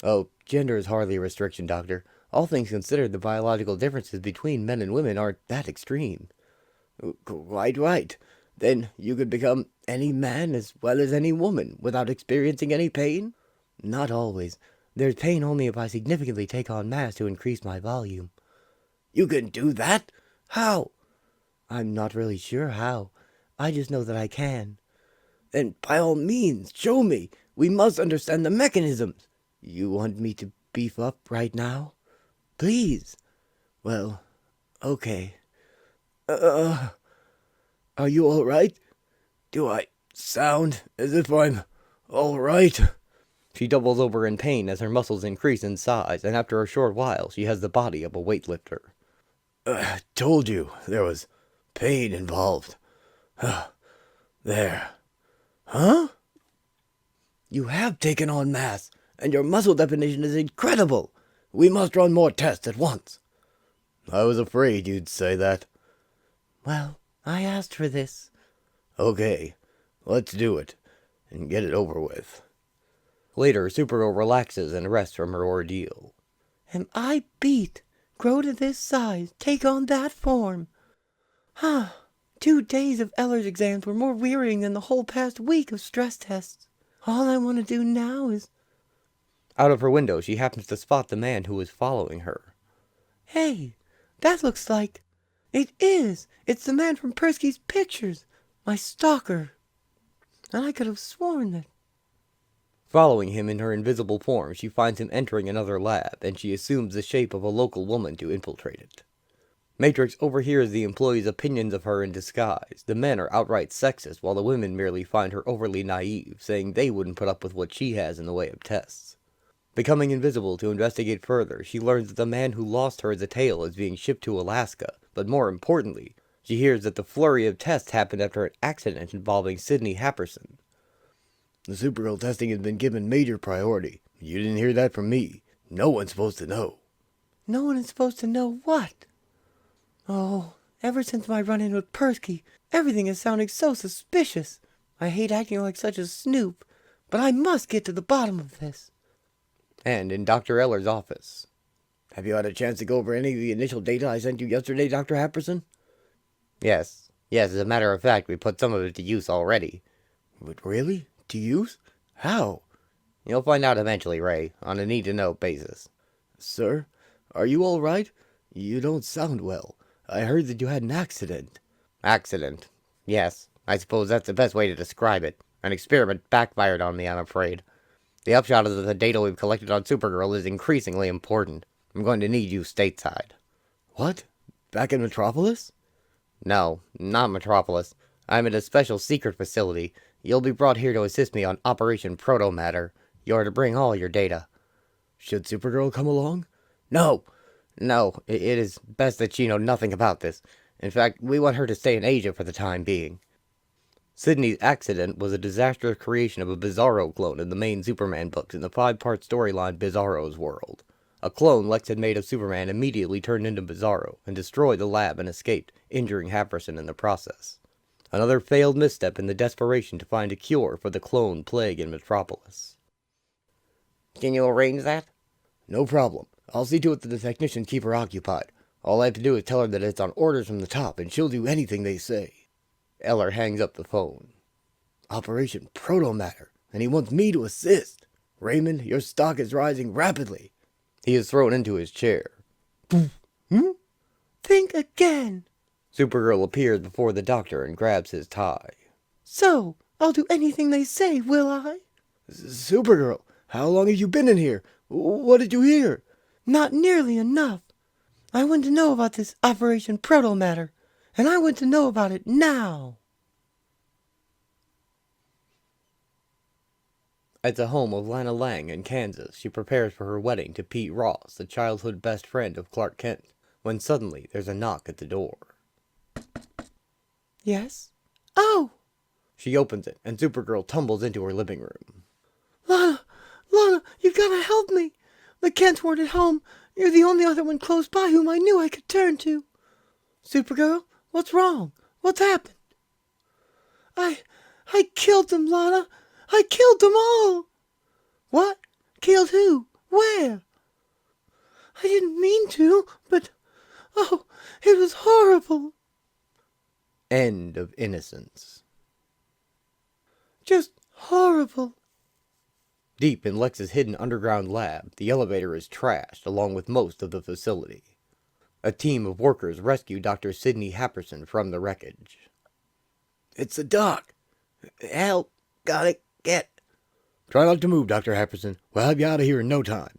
Oh, gender is hardly a restriction, Doctor. All things considered, the biological differences between men and women aren't that extreme. Quite right. Then you could become any man as well as any woman without experiencing any pain? Not always. There's pain only if I significantly take on mass to increase my volume. You can do that? How? I'm not really sure how. I just know that I can. Then by all means, show me. We must understand the mechanisms. You want me to beef up right now? Please. Well, okay. Are you all right? Do I sound as if I'm all right? She doubles over in pain as her muscles increase in size, and after a short while, she has the body of a weightlifter. Told you there was pain involved. There. Huh? You have taken on mass, and your muscle definition is incredible. We must run more tests at once. I was afraid you'd say that. Well, I asked for this. Okay, let's do it, and get it over with. Later, Supergirl relaxes and rests from her ordeal. Am I beat? Grow to this size, take on that form. 2 days of Eller's exams were more wearying than the whole past week of stress tests. All I want to do now is... Out of her window, she happens to spot the man who is following her. Hey, that looks like... It is! It's the man from Persky's pictures! My stalker! And I could have sworn that... Following him in her invisible form, she finds him entering another lab, and she assumes the shape of a local woman to infiltrate it. Matrix overhears the employees' opinions of her in disguise. The men are outright sexist, while the women merely find her overly naive, saying they wouldn't put up with what she has in the way of tests. Becoming invisible to investigate further, she learns that the man who lost her as a tail is being shipped to Alaska, but more importantly, she hears that the flurry of tests happened after an accident involving Sydney Happerson. The Supergirl testing has been given major priority. You didn't hear that from me. No one's supposed to know. No one is supposed to know what? Oh, ever since my run-in with Persky, everything is sounding so suspicious. I hate acting like such a snoop, but I must get to the bottom of this. And in Dr. Eller's office. Have you had a chance to go over any of the initial data I sent you yesterday, Dr. Happerson? Yes, as a matter of fact, we put some of it to use already. But really? To use? How? You'll find out eventually, Ray, on a need-to-know basis. Sir, are you all right? You don't sound well. I heard that you had an accident. Accident. Yes, I suppose that's the best way to describe it. An experiment backfired on me, I'm afraid. The upshot is that the data we've collected on Supergirl is increasingly important. I'm going to need you stateside. What? Back in Metropolis? No, not Metropolis. I'm at a special secret facility. You'll be brought here to assist me on Operation Protomatter. You're to bring all your data. Should Supergirl come along? No! No, it is best that she know nothing about this. In fact, we want her to stay in Asia for the time being. Sydney's accident was a disastrous creation of a Bizarro clone in the main Superman books in the 5-part storyline Bizarro's World. A clone Lex had made of Superman immediately turned into Bizarro and destroyed the lab and escaped, injuring Happerson in the process. Another failed misstep in the desperation to find a cure for the clone plague in Metropolis. Can you arrange that? No problem. I'll see to it that the technicians keep her occupied. All I have to do is tell her that it's on orders from the top, and she'll do anything they say. Eller hangs up the phone. Operation Protomatter, and he wants me to assist. Raymond, your stock is rising rapidly. He is thrown into his chair. Think again. Supergirl appears before the doctor and grabs his tie. So, I'll do anything they say, will I? Supergirl, how long have you been in here? What did you hear? Not nearly enough. I want to know about this Operation Protomatter, and I want to know about it now. At the home of Lana Lang in Kansas, she prepares for her wedding to Pete Ross, the childhood best friend of Clark Kent, when suddenly there's a knock at the door. Yes? Oh! She opens it, and Supergirl tumbles into her living room. Lana, you've got to help me. The Kents weren't at home. You're the only other one close by whom I knew I could turn to. Supergirl, what's wrong? What's happened? I killed them, Lana. I killed them all. What? Killed who? Where? I didn't mean to, but... Oh, it was horrible. End of Innocence. Just horrible. Deep in Lex's hidden underground lab, the elevator is trashed along with most of the facility. A team of workers rescue Dr. Sidney Happerson from the wreckage. It's the doc. Help. Gotta get... Try not to move, Dr. Happerson. We'll have you out of here in no time.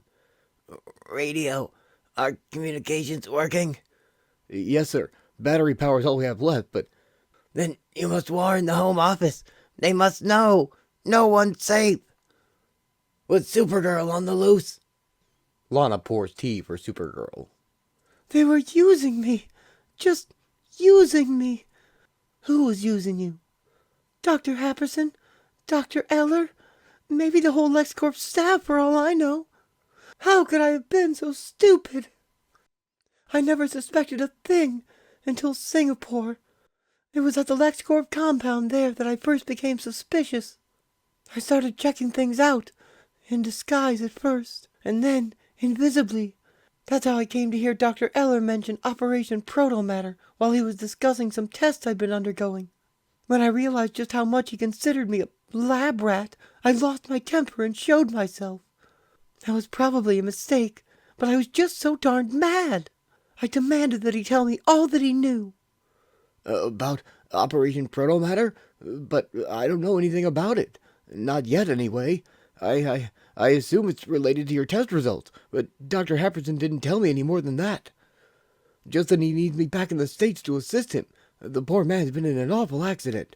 Radio. Are communications working? Yes, sir. Battery power is all we have left, but... Then you must warn the Home Office. They must know. No one's safe. With Supergirl on the loose. Lana pours tea for Supergirl. They were using me. Just using me. Who was using you? Dr. Happerson? Dr. Eller? Maybe the whole LexCorp staff for all I know. How could I have been so stupid? I never suspected a thing until Singapore. It was at the LexCorp compound there that I first became suspicious. I started checking things out, in disguise at first, and then invisibly. That's how I came to hear Dr. Eller mention Operation Protomatter while he was discussing some tests I'd been undergoing. When I realized just how much he considered me a lab rat, I lost my temper and showed myself. That was probably a mistake, but I was just so darned mad. I demanded that he tell me all that he knew. About Operation Protomatter? But I don't know anything about it. Not yet, anyway. I assume it's related to your test results, but Dr. Happerson didn't tell me any more than that. Just that he needs me back in the States to assist him. The poor man's been in an awful accident.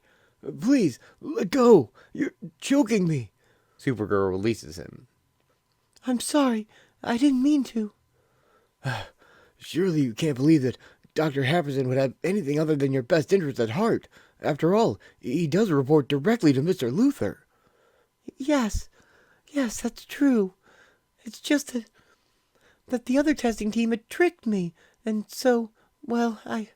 Please, let go. You're choking me. Supergirl releases him. I'm sorry. I didn't mean to. Surely you can't believe that Dr. Happerson would have anything other than your best interest at heart. After all, he does report directly to Mr. Luthor. Yes, that's true. It's just that the other testing team had tricked me, and so, well, I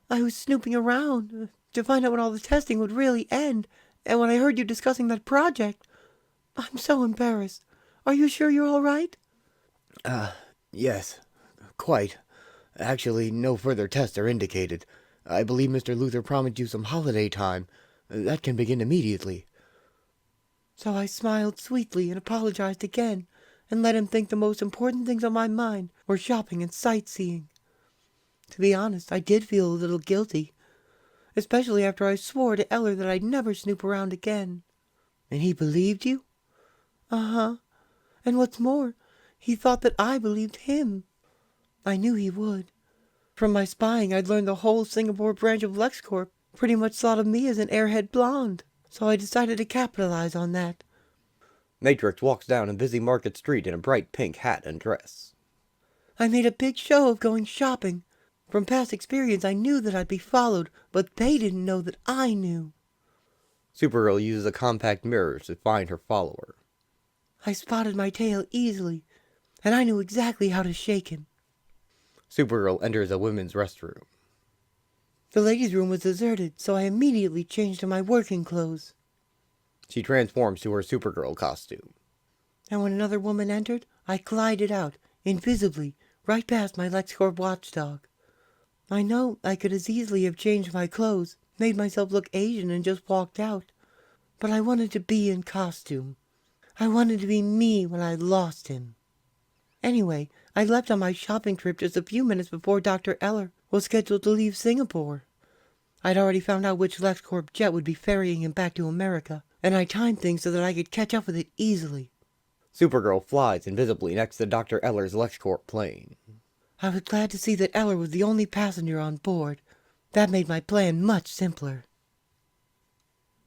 was snooping around to find out when all the testing would really end, and when I heard you discussing that project, I'm so embarrassed. Are you sure you're all right? Yes, quite. Actually, no further tests are indicated. I believe Mr. Luthor promised you some holiday time. That can begin immediately. So I smiled sweetly and apologized again, and let him think the most important things on my mind were shopping and sightseeing. To be honest, I did feel a little guilty, especially after I swore to Eller that I'd never snoop around again. And he believed you? Uh-huh. And what's more, he thought that I believed him. I knew he would. From my spying, I'd learned the whole Singapore branch of LexCorp pretty much thought of me as an airhead blonde, so I decided to capitalize on that. Matrix walks down a busy market street in a bright pink hat and dress. I made a big show of going shopping. From past experience, I knew that I'd be followed, but they didn't know that I knew. Supergirl uses a compact mirror to find her follower. I spotted my tail easily, and I knew exactly how to shake him. Supergirl enters a women's restroom. The ladies' room was deserted, so I immediately changed to my working clothes. She transforms to her Supergirl costume. And when another woman entered, I glided out, invisibly, right past my LexCorp watchdog. I know I could as easily have changed my clothes, made myself look Asian and just walked out. But I wanted to be in costume. I wanted to be me when I lost him. Anyway, I left on my shopping trip just a few minutes before Dr. Eller was scheduled to leave Singapore. I'd already found out which LexCorp jet would be ferrying him back to America, and I timed things so that I could catch up with it easily. Supergirl flies invisibly next to Dr. Eller's LexCorp plane. I was glad to see that Eller was the only passenger on board. That made my plan much simpler.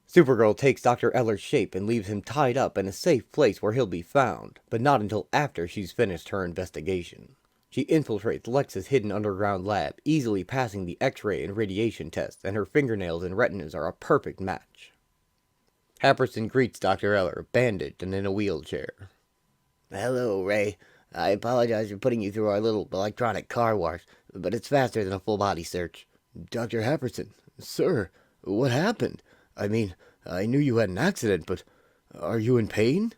Supergirl takes Dr. Eller's shape and leaves him tied up in a safe place where he'll be found, but not until after she's finished her investigation. She infiltrates Lex's hidden underground lab, easily passing the X-ray and radiation tests, and her fingernails and retinas are a perfect match. Happerson greets Dr. Eller, bandaged and in a wheelchair. Hello, Ray. I apologize for putting you through our little electronic car wash, but it's faster than a full-body search. Dr. Happerson, sir, what happened? I mean, I knew you had an accident, but are you in pain?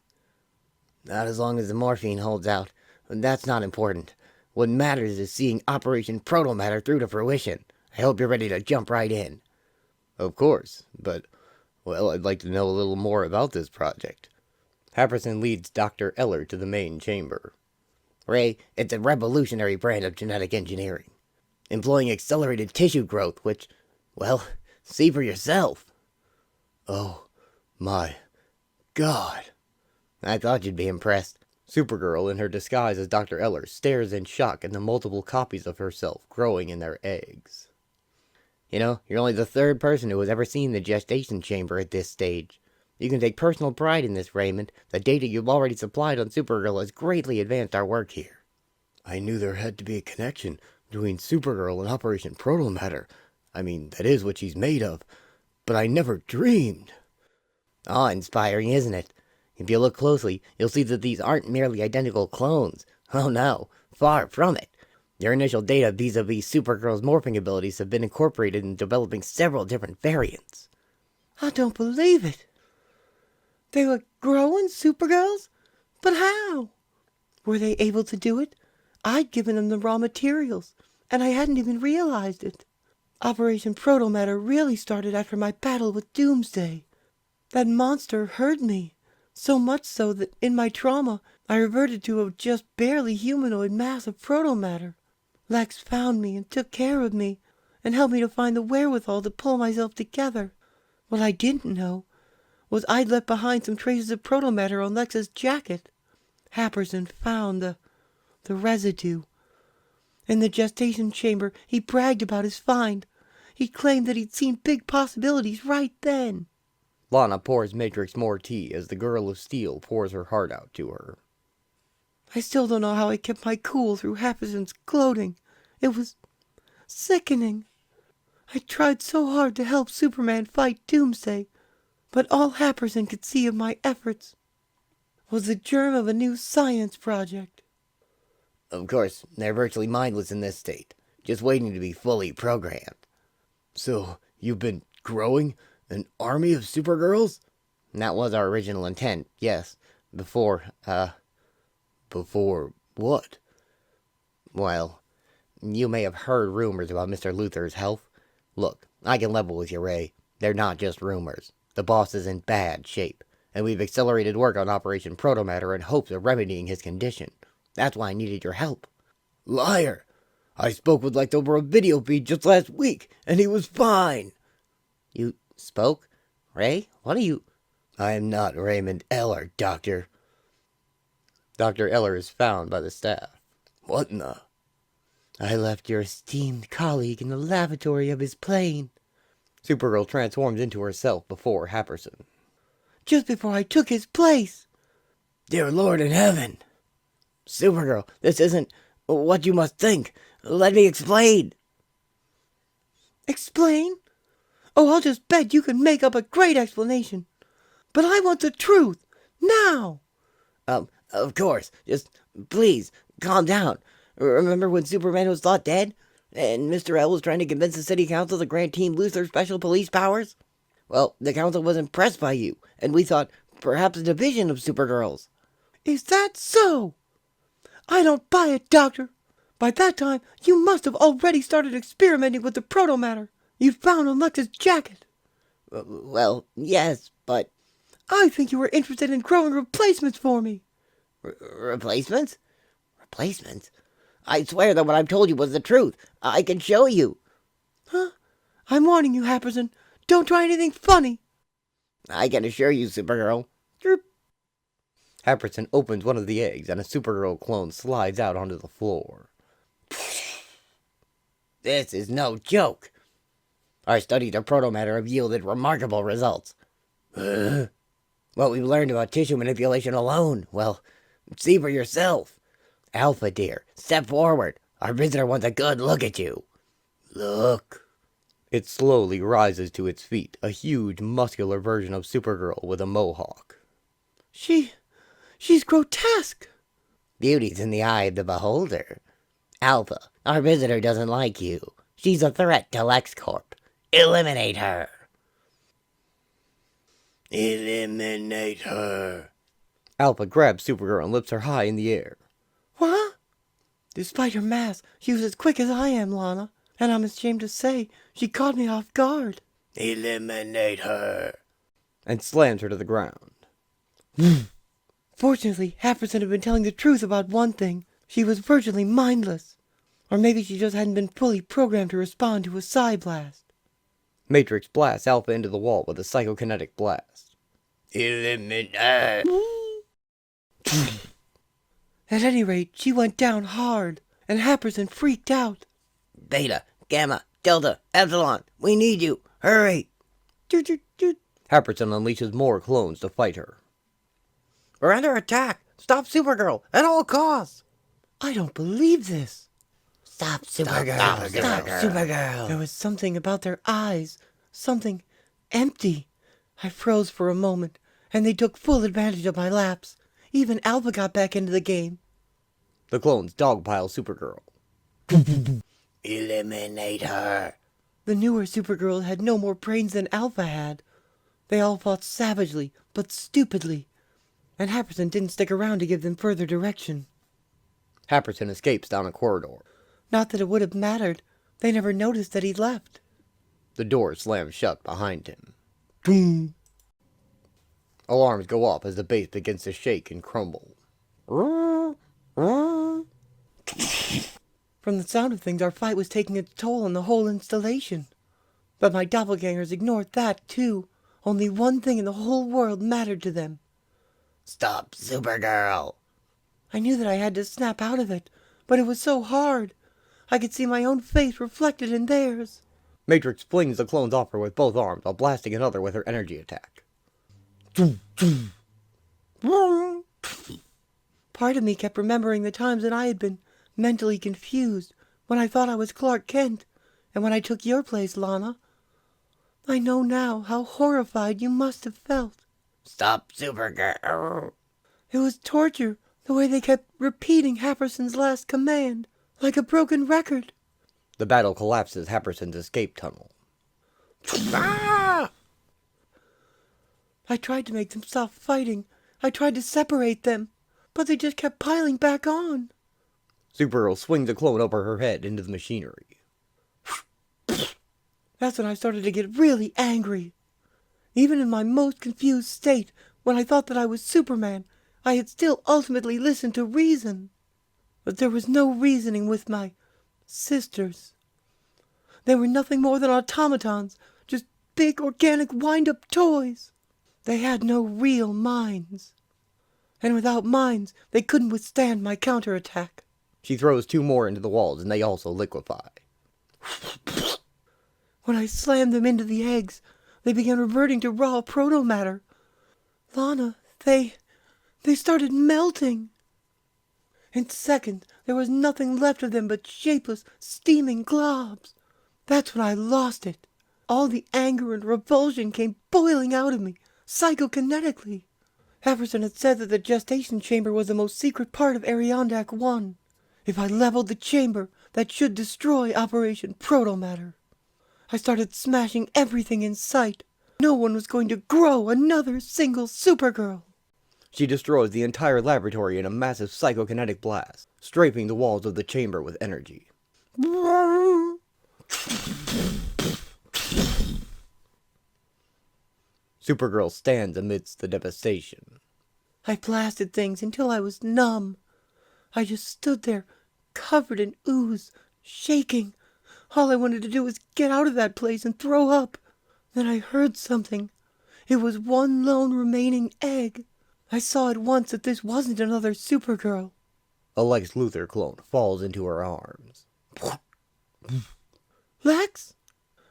Not as long as the morphine holds out. That's not important. What matters is seeing Operation Protomatter through to fruition. I hope you're ready to jump right in. Of course, but, well, I'd like to know a little more about this project. Happerson leads Dr. Eller to the main chamber. Ray, it's a revolutionary brand of genetic engineering, employing accelerated tissue growth, which, well, see for yourself. Oh, my God. I thought you'd be impressed. Supergirl, in her disguise as Dr. Eller, stares in shock at the multiple copies of herself growing in their eggs. You know, you're only the third person who has ever seen the gestation chamber at this stage. You can take personal pride in this, Raymond. The data you've already supplied on Supergirl has greatly advanced our work here. I knew there had to be a connection between Supergirl and Operation Protomatter. I mean, that is what she's made of. But I never dreamed. Awe-inspiring, isn't it? If you look closely, you'll see that these aren't merely identical clones. Oh no, far from it. Your initial data vis-a-vis Supergirl's morphing abilities have been incorporated in developing several different variants. I don't believe it. They were growing Supergirls? But how? Were they able to do it? I'd given them the raw materials, and I hadn't even realized it. Operation Protomatter really started after my battle with Doomsday. That monster hurt me, so much so that in my trauma, I reverted to a just barely humanoid mass of protomatter. Lex found me and took care of me, and helped me to find the wherewithal to pull myself together. What I didn't know was I'd left behind some traces of protomatter on Lex's jacket. Happerson found the residue. In the gestation chamber, he bragged about his find. He claimed that he'd seen big possibilities right then. Lana pours Matrix more tea as the Girl of Steel pours her heart out to her. I still don't know how I kept my cool through Happerson's gloating. It was sickening. I tried so hard to help Superman fight Doomsday, but all Happerson could see of my efforts was the germ of a new science project. Of course, they're virtually mindless in this state, just waiting to be fully programmed. So, you've been growing an army of Supergirls? That was our original intent, yes. Before what? Well, you may have heard rumors about Mr. Luthor's health. Look, I can level with you, Ray. They're not just rumors. The boss is in bad shape, and we've accelerated work on Operation Protomatter in hopes of remedying his condition. That's why I needed your help. Liar! I spoke with Lex over a video feed just last week, and he was fine. You spoke? Ray? What are you... I am not Raymond Eller, Doctor. Dr. Eller is found by the staff. What in the... I left your esteemed colleague in the lavatory of his plane. Supergirl transforms into herself before Happerson. Just before I took his place. Dear Lord in heaven. Supergirl, this isn't what you must think. Let me explain. Explain? Oh, I'll just bet you can make up a great explanation. But I want the truth, now! Of course. Just, please, calm down. Remember when Superman was thought dead? And Mr. L was trying to convince the city council to grant Team Luthor special police powers? Well, the council was impressed by you, and we thought perhaps a division of Supergirls. Is that so? I don't buy it, Doctor. By that time, you must have already started experimenting with the protomatter you found on Lex's jacket. Well, yes, but... I think you were interested in growing replacements for me. Replacements? Replacements? I swear that what I've told you was the truth. I can show you. Huh? I'm warning you, Happerson. Don't try anything funny. I can assure you, Supergirl. Happerson opens one of the eggs, and a Supergirl clone slides out onto the floor. This is no joke. Our studies of protomatter have yielded remarkable results. What we've learned about tissue manipulation alone, well, see for yourself. Alpha, dear, step forward. Our visitor wants a good look at you. Look. It slowly rises to its feet, a huge, muscular version of Supergirl with a mohawk. She's grotesque. Beauty's in the eye of the beholder. Alpha, our visitor doesn't like you. She's a threat to LexCorp. Eliminate her. Eliminate her. Alpha grabs Supergirl and lifts her high in the air. What? Despite her mask, she was as quick as I am, Lana. And I'm ashamed to say, she caught me off guard. Eliminate her. And slams her to the ground. Fortunately, Happerson had been telling the truth about one thing. She was virtually mindless. Or maybe she just hadn't been fully programmed to respond to a psi blast. Matrix blasts Alpha into the wall with a psychokinetic blast. Eliminate. At any rate, she went down hard, and Happerson freaked out. Beta, Gamma, Delta, Epsilon, we need you. Hurry. Happerson unleashes more clones to fight her. We're under attack. Stop Supergirl at all costs. I don't believe this. Stop Supergirl. Stop Supergirl. There was something about their eyes. Something empty. I froze for a moment, and they took full advantage of my lapse. Even Alpha got back into the game. The clones dogpile Supergirl. Eliminate her. The newer Supergirl had no more brains than Alpha had. They all fought savagely, but stupidly. And Happerson didn't stick around to give them further direction. Happerson escapes down a corridor. Not that it would have mattered. They never noticed that he'd left. The door slams shut behind him. Boom. Alarms go off as the base begins to shake and crumble. From the sound of things, our fight was taking its toll on the whole installation. But my doppelgangers ignored that, too. Only one thing in the whole world mattered to them. Stop Supergirl. I knew that I had to snap out of it, but it was so hard. I could see my own face reflected in theirs. Matrix flings the clones off her with both arms while blasting another with her energy attack. Part of me kept remembering the times that I had been mentally confused, when I thought I was Clark Kent, and when I took your place, Lana. I know now how horrified you must have felt. Stop Supergirl. It was torture, the way they kept repeating Happerson's last command, like a broken record. The battle collapses Happerson's escape tunnel. I tried to make them stop fighting. I tried to separate them, but they just kept piling back on. Supergirl swings a clone over her head into the machinery. That's when I started to get really angry. Even in my most confused state, when I thought that I was Superman, I had still ultimately listened to reason. But there was no reasoning with my sisters. They were nothing more than automatons, just big organic wind-up toys. They had no real minds. And without minds, they couldn't withstand my counterattack. She throws 2 more into the walls, and they also liquefy. When I slammed them into the eggs, they began reverting to raw proto-matter. Lana, they started melting. In seconds, there was nothing left of them but shapeless, steaming globs. That's when I lost it. All the anger and revulsion came boiling out of me, psychokinetically. Epperson had said that the gestation chamber was the most secret part of Ariandak 1. If I leveled the chamber, that should destroy Operation Protomatter. I started smashing everything in sight. No one was going to grow another single Supergirl. She destroys the entire laboratory in a massive psychokinetic blast, strafing the walls of the chamber with energy. Supergirl stands amidst the devastation. I blasted things until I was numb. I just stood there, covered in ooze, shaking. All I wanted to do was get out of that place and throw up. Then I heard something. It was one lone remaining egg. I saw at once that this wasn't another Supergirl. A Lex Luthor clone falls into her arms. Lex?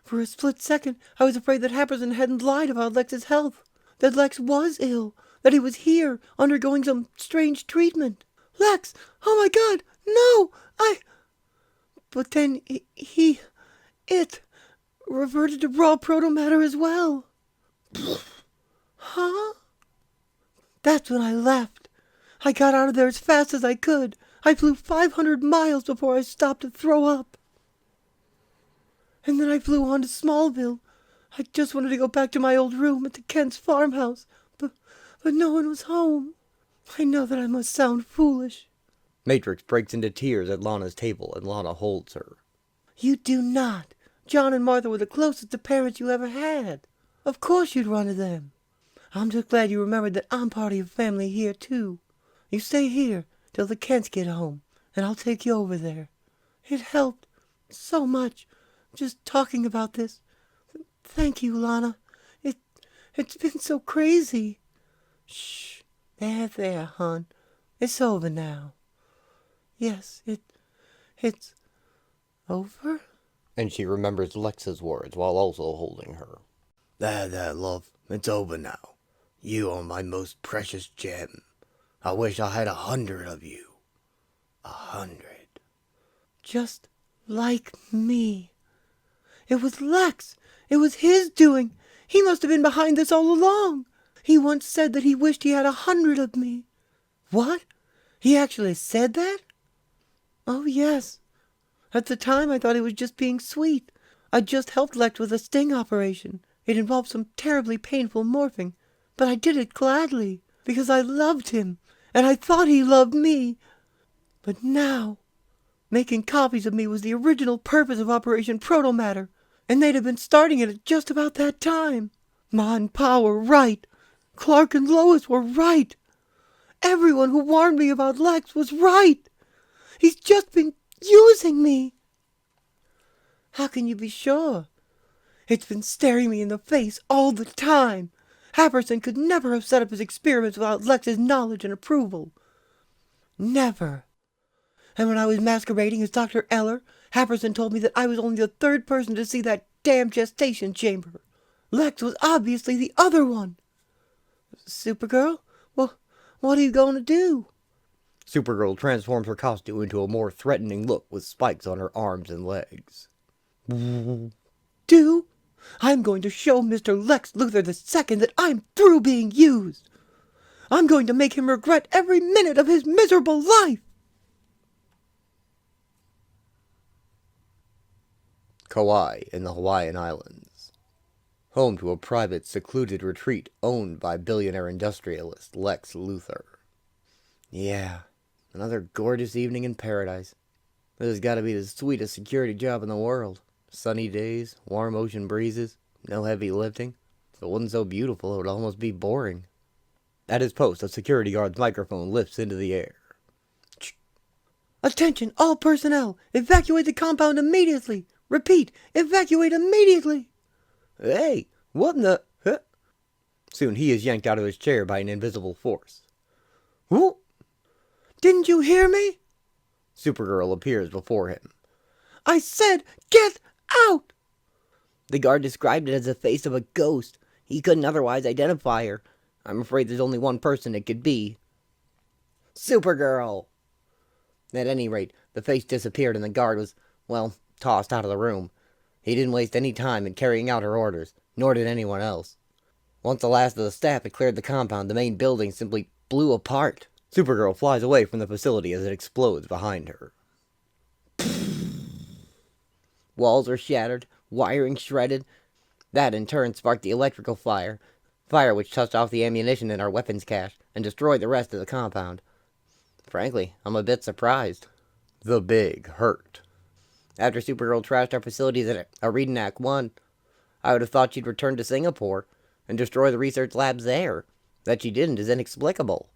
For a split second, I was afraid that Happerson hadn't lied about Lex's health. That Lex was ill. That he was here, undergoing some strange treatment. Lex! Oh my God! No! But then it reverted to raw protomatter as well. Huh? That's when I left. I got out of there as fast as I could. I flew 500 miles before I stopped to throw up. And then I flew on to Smallville. I just wanted to go back to my old room at the Kent's farmhouse, but no one was home. I know that I must sound foolish. Matrix breaks into tears at Lana's table, and Lana holds her. You do not. John and Martha were the closest to parents you ever had. Of course you'd run to them. I'm just glad you remembered that I'm part of your family here, too. You stay here till the Kents get home, and I'll take you over there. It helped so much, just talking about this. Thank you, Lana. It's been so crazy. Shh. There, hon. It's over now. Yes, it's over? And she remembers Lex's words while also holding her. There, love. It's over now. You are my most precious gem. I wish I had 100 of you. 100. Just like me. It was Lex. It was his doing. He must have been behind this all along. He once said that he wished he had 100 of me. What? He actually said that? Oh, yes. At the time, I thought he was just being sweet. I'd just helped Lex with a sting operation. It involved some terribly painful morphing. But I did it gladly, because I loved him, and I thought he loved me. But now, making copies of me was the original purpose of Operation Protomatter, and they'd have been starting it at just about that time. Ma and Pa were right. Clark and Lois were right. Everyone who warned me about Lex was right. He's just been using me. How can you be sure? It's been staring me in the face all the time. Happerson could never have set up his experiments without Lex's knowledge and approval. Never. And when I was masquerading as Dr. Eller, Happerson told me that I was only the third person to see that damn gestation chamber. Lex was obviously the other one. Supergirl? Well, what are you going to do? Supergirl transforms her costume into a more threatening look with spikes on her arms and legs. Do? I'm going to show Mr. Lex Luthor II that I'm through being used. I'm going to make him regret every minute of his miserable life. Kauai in the Hawaiian Islands. Home to a private, secluded retreat owned by billionaire industrialist Lex Luthor. Yeah, another gorgeous evening in paradise. This has got to be the sweetest security job in the world. Sunny days, warm ocean breezes, no heavy lifting. If it wasn't so beautiful, it would almost be boring. At his post, a security guard's microphone lifts into the air. Attention, all personnel! Evacuate the compound immediately! Repeat, evacuate immediately! Hey, what in the... Huh? Soon he is yanked out of his chair by an invisible force. Whoa! Didn't you hear me? Supergirl appears before him. I said, get out! The guard described it as the face of a ghost. He couldn't otherwise identify her. I'm afraid there's only one person it could be. Supergirl! At any rate, the face disappeared and the guard was, well, tossed out of the room. He didn't waste any time in carrying out her orders, nor did anyone else. Once the last of the staff had cleared the compound, the main building simply blew apart. Supergirl flies away from the facility as it explodes behind her. Walls were shattered, wiring shredded. That in turn sparked the electrical fire which touched off the ammunition in our weapons cache and destroyed the rest of the compound. Frankly, I'm a bit surprised. The Big Hurt. After Supergirl trashed our facilities at Arena Act 1, I would have thought she'd return to Singapore and destroy the research labs there. That she didn't is inexplicable.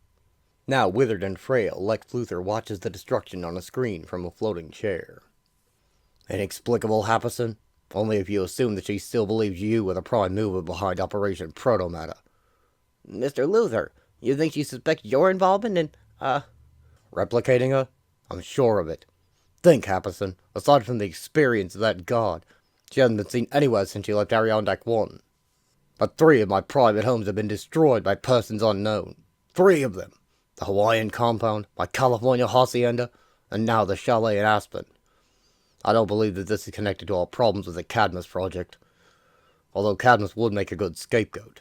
Now withered and frail, Lex Luthor watches the destruction on a screen from a floating chair. Inexplicable, Happerson? Only if you assume that she still believes you were the prime mover behind Operation Protomatter. Mr. Luthor, you think she suspects your involvement in, replicating her? I'm sure of it. Think, Happerson, aside from the experience of that god, she hasn't been seen anywhere since she left Adirondack 1. But 3 of my private homes have been destroyed by persons unknown. 3 of them. The Hawaiian compound, my California hacienda, and now the chalet in Aspen. I don't believe that this is connected to our problems with the Cadmus project. Although Cadmus would make a good scapegoat.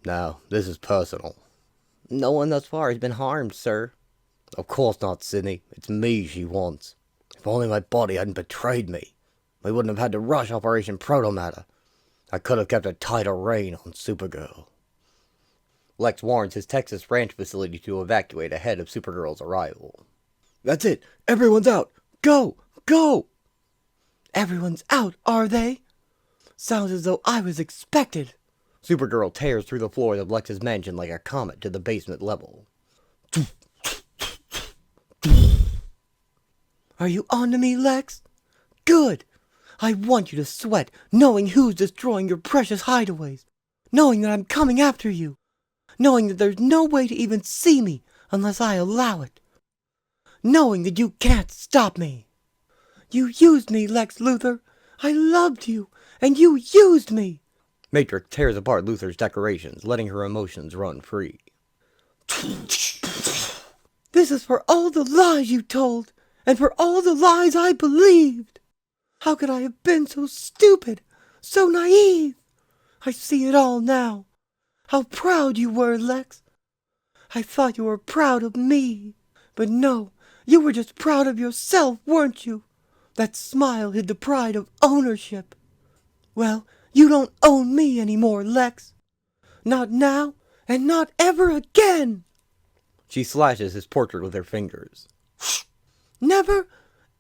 Now, this is personal. No one thus far has been harmed, sir. Of course not, Sydney. It's me she wants. If only my body hadn't betrayed me. We wouldn't have had to rush Operation Protomatter. I could have kept a tighter rein on Supergirl. Lex warns his Texas ranch facility to evacuate ahead of Supergirl's arrival. That's it! Everyone's out! Go! Go! Everyone's out, are they? Sounds as though I was expected. Supergirl tears through the floors of Lex's mansion like a comet to the basement level. Are you on to me, Lex? Good! I want you to sweat, knowing who's destroying your precious hideaways. Knowing that I'm coming after you. Knowing that there's no way to even see me unless I allow it. Knowing that you can't stop me. You used me, Lex Luthor. I loved you, and you used me. Matrix tears apart Luthor's decorations, letting her emotions run free. This is for all the lies you told, and for all the lies I believed. How could I have been so stupid, so naive? I see it all now. How proud you were, Lex. I thought you were proud of me. But no, you were just proud of yourself, weren't you? That smile hid the pride of ownership. Well, you don't own me anymore, Lex. Not now, and not ever again. She slashes his portrait with her fingers. Never,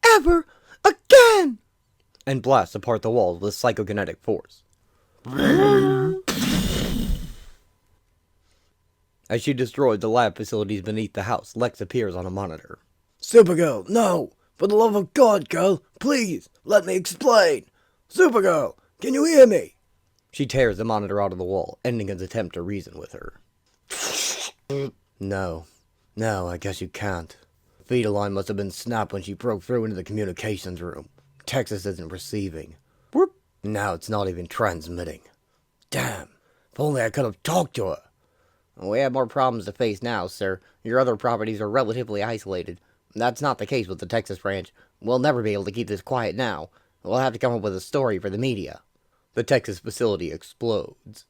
ever again! And blasts apart the walls with psychokinetic force. As she destroys the lab facilities beneath the house, Lex appears on a monitor. Supergirl, no! For the love of God, girl, please, let me explain! Supergirl, can you hear me? She tears the monitor out of the wall, ending his attempt to reason with her. No, I guess you can't. The feeder line must have been snapped when she broke through into the communications room. Texas isn't receiving. Whoop. Now it's not even transmitting. Damn, if only I could have talked to her. We have more problems to face now, sir. Your other properties are relatively isolated. That's not the case with the Texas ranch. We'll never be able to keep this quiet now. We'll have to come up with a story for the media. The Texas facility explodes.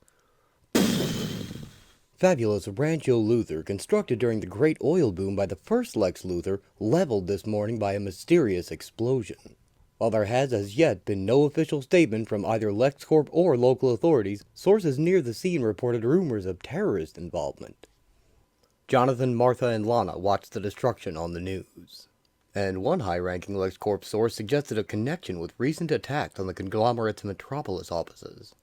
Fabulous Rancho Luthor, constructed during the Great Oil Boom by the first Lex Luthor, leveled this morning by a mysterious explosion. While there has as yet been no official statement from either LexCorp or local authorities, sources near the scene reported rumors of terrorist involvement. Jonathan, Martha, and Lana watched the destruction on the news. And one high-ranking LexCorp source suggested a connection with recent attacks on the conglomerate's Metropolis offices.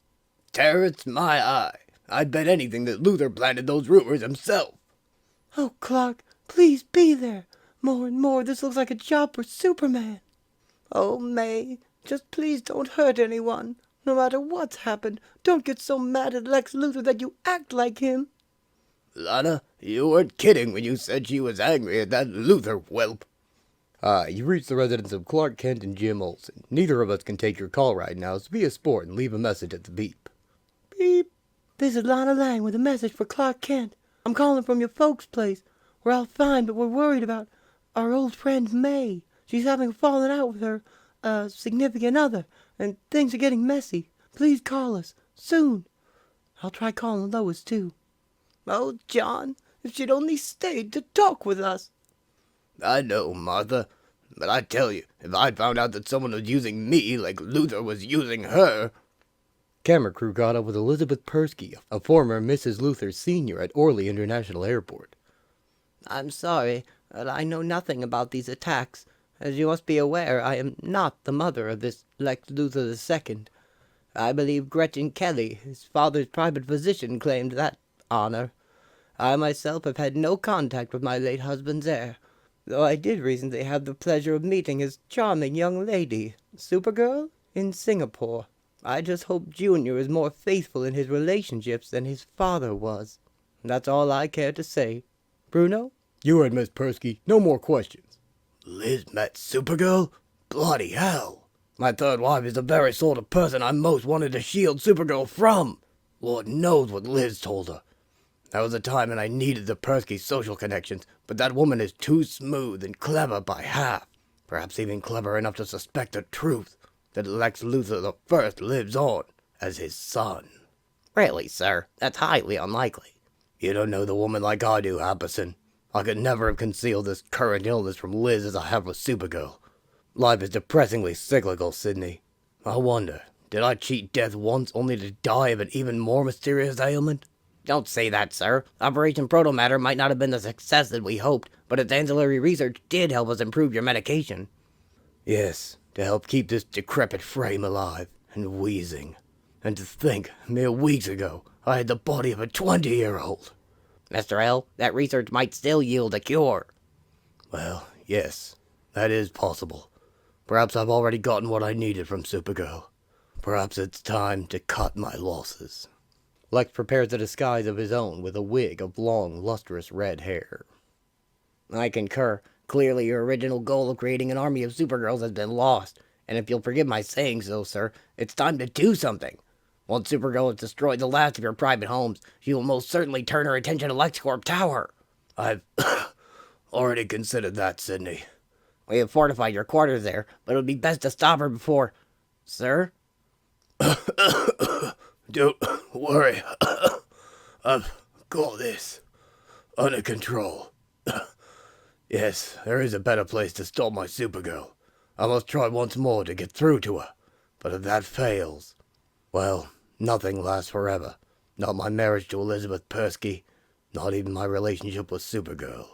Terrorists, my eye! I'd bet anything that Luthor planted those rumors himself. Oh, Clark, please be there. More and more, this looks like a job for Superman. Oh, May, just please don't hurt anyone. No matter what's happened, don't get so mad at Lex Luthor that you act like him. Lana, you weren't kidding when you said she was angry at that Luthor whelp. You reached the residence of Clark Kent and Jim Olsen. Neither of us can take your call right now, so be a sport and leave a message at the beep. Beep. This is Lana Lang with a message for Clark Kent. I'm calling from your folks' place. We're all fine, but we're worried about our old friend May. She's having a falling out with her, significant other, and things are getting messy. Please call us, soon. I'll try calling Lois, too. Oh, John, if she'd only stayed to talk with us. I know, Martha, but I tell you, if I found out that someone was using me like Luthor was using her... Camera crew got up with Elizabeth Persky, a former Mrs. Luthor Sr. at Orly International Airport. I'm sorry, but I know nothing about these attacks. As you must be aware, I am not the mother of this Lex Luthor II. I believe Gretchen Kelly, his father's private physician, claimed that honor. I myself have had no contact with my late husband's heir, though I did recently have the pleasure of meeting his charming young lady, Supergirl, in Singapore. I just hope Junior is more faithful in his relationships than his father was. That's all I care to say. Bruno? You heard Miss Persky. No more questions. Liz met Supergirl? Bloody hell. My third wife is the very sort of person I most wanted to shield Supergirl from. Lord knows what Liz told her. That was a time when I needed the Persky social connections, but that woman is too smooth and clever by half. Perhaps even clever enough to suspect the truth, that Lex Luthor I lives on as his son. Really, sir, that's highly unlikely. You don't know the woman like I do, Apperson. I could never have concealed this current illness from Liz as I have with Supergirl. Life is depressingly cyclical, Sidney. I wonder, did I cheat death once only to die of an even more mysterious ailment? Don't say that, sir. Operation Protomatter might not have been the success that we hoped, but its ancillary research did help us improve your medication. Yes, to help keep this decrepit frame alive and wheezing. And to think, mere weeks ago, I had the body of a 20-year-old. Mr. L., that research might still yield a cure. Well, yes, that is possible. Perhaps I've already gotten what I needed from Supergirl. Perhaps it's time to cut my losses. Lex prepares a disguise of his own with a wig of long, lustrous red hair. I concur. Clearly your original goal of creating an army of Supergirls has been lost. And if you'll forgive my saying so, sir, it's time to do something. Once Supergirl has destroyed the last of your private homes, she will most certainly turn her attention to LexCorp Tower. I've already considered that, Sidney. We have fortified your quarters there, but it would be best to stop her before... Sir? Don't worry. I've got this under control. Yes, there is a better place to stop my Supergirl. I must try once more to get through to her. But if that fails, well, nothing lasts forever. Not my marriage to Elizabeth Persky, not even my relationship with Supergirl.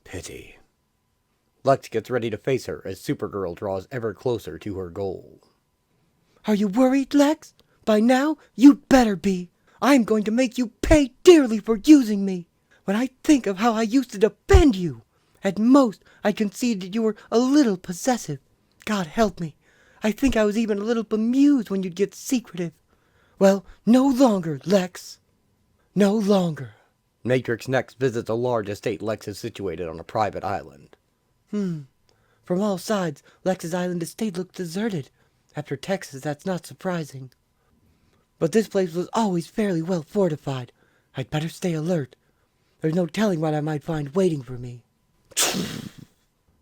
Pity. Lex gets ready to face her as Supergirl draws ever closer to her goal. Are you worried, Lex? By now, you'd better be. I'm going to make you pay dearly for using me. When I think of how I used to defend you, at most, I conceded you were a little possessive. God help me. I think I was even a little bemused when you'd get secretive. Well, no longer, Lex. No longer. Matrix next visits a large estate Lex is situated on a private island. From all sides, Lex's island estate looked deserted. After Texas, that's not surprising. But this place was always fairly well fortified. I'd better stay alert. There's no telling what I might find waiting for me.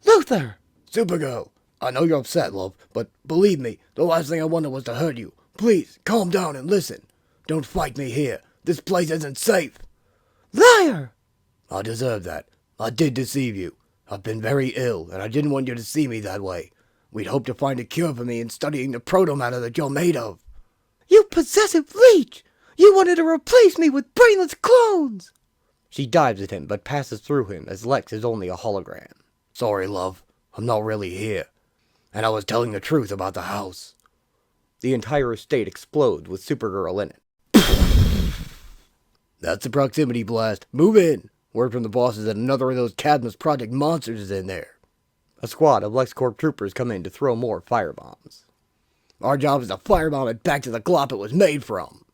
Luthor! Supergirl, I know you're upset, love, but believe me, the last thing I wanted was to hurt you. Please, calm down and listen. Don't fight me here. This place isn't safe. Liar! I deserve that. I did deceive you. I've been very ill, and I didn't want you to see me that way. We'd hoped to find a cure for me in studying the protomatter that you're made of. You possessive leech! You wanted to replace me with brainless clones! She dives at him, but passes through him as Lex is only a hologram. Sorry, love. I'm not really here. And I was telling the truth about the house. The entire estate explodes with Supergirl in it. That's a proximity blast. Move in. Word from the boss is that another of those Cadmus Project monsters is in there. A squad of LexCorp troopers come in to throw more firebombs. Our job is to firebomb it back to the glop it was made from.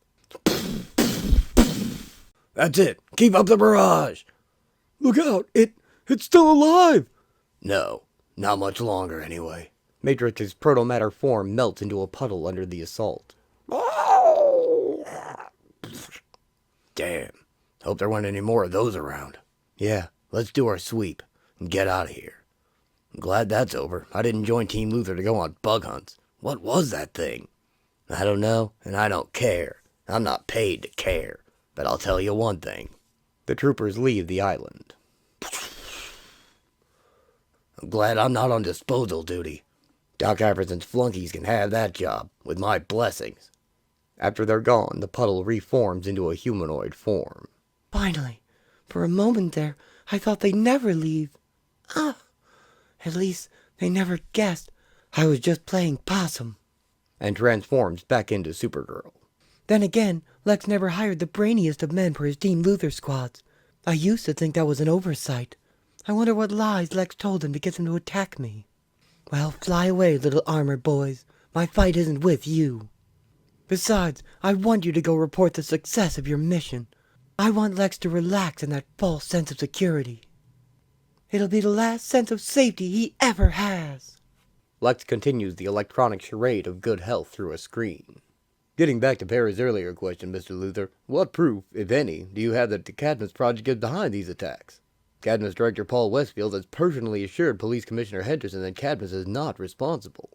That's it. Keep up the barrage. Look out! It's still alive! No, not much longer anyway. Matrix's protomatter form melts into a puddle under the assault. Damn. Hope there weren't any more of those around. Yeah, let's do our sweep and get out of here. I'm glad that's over. I didn't join Team Luthor to go on bug hunts. What was that thing? I don't know, and I don't care. I'm not paid to care. But I'll tell you one thing. The troopers leave the island. I'm glad I'm not on disposal duty. Doc Iverson's flunkies can have that job, with my blessings. After they're gone, the puddle reforms into a humanoid form. Finally, for a moment there, I thought they'd never leave. At least they never guessed I was just playing possum. And transforms back into Supergirl. Then again, Lex never hired the brainiest of men for his Team Luthor squads. I used to think that was an oversight. I wonder what lies Lex told them to get them to attack me. Well, fly away, little armored boys. My fight isn't with you. Besides, I want you to go report the success of your mission. I want Lex to relax in that false sense of security. It'll be the last sense of safety he ever has. Lex continues the electronic charade of good health through a screen. Getting back to Para's earlier question, Mr. Luthor, what proof, if any, do you have that the Cadmus Project is behind these attacks? Cadmus Director Paul Westfield has personally assured Police Commissioner Henderson that Cadmus is not responsible.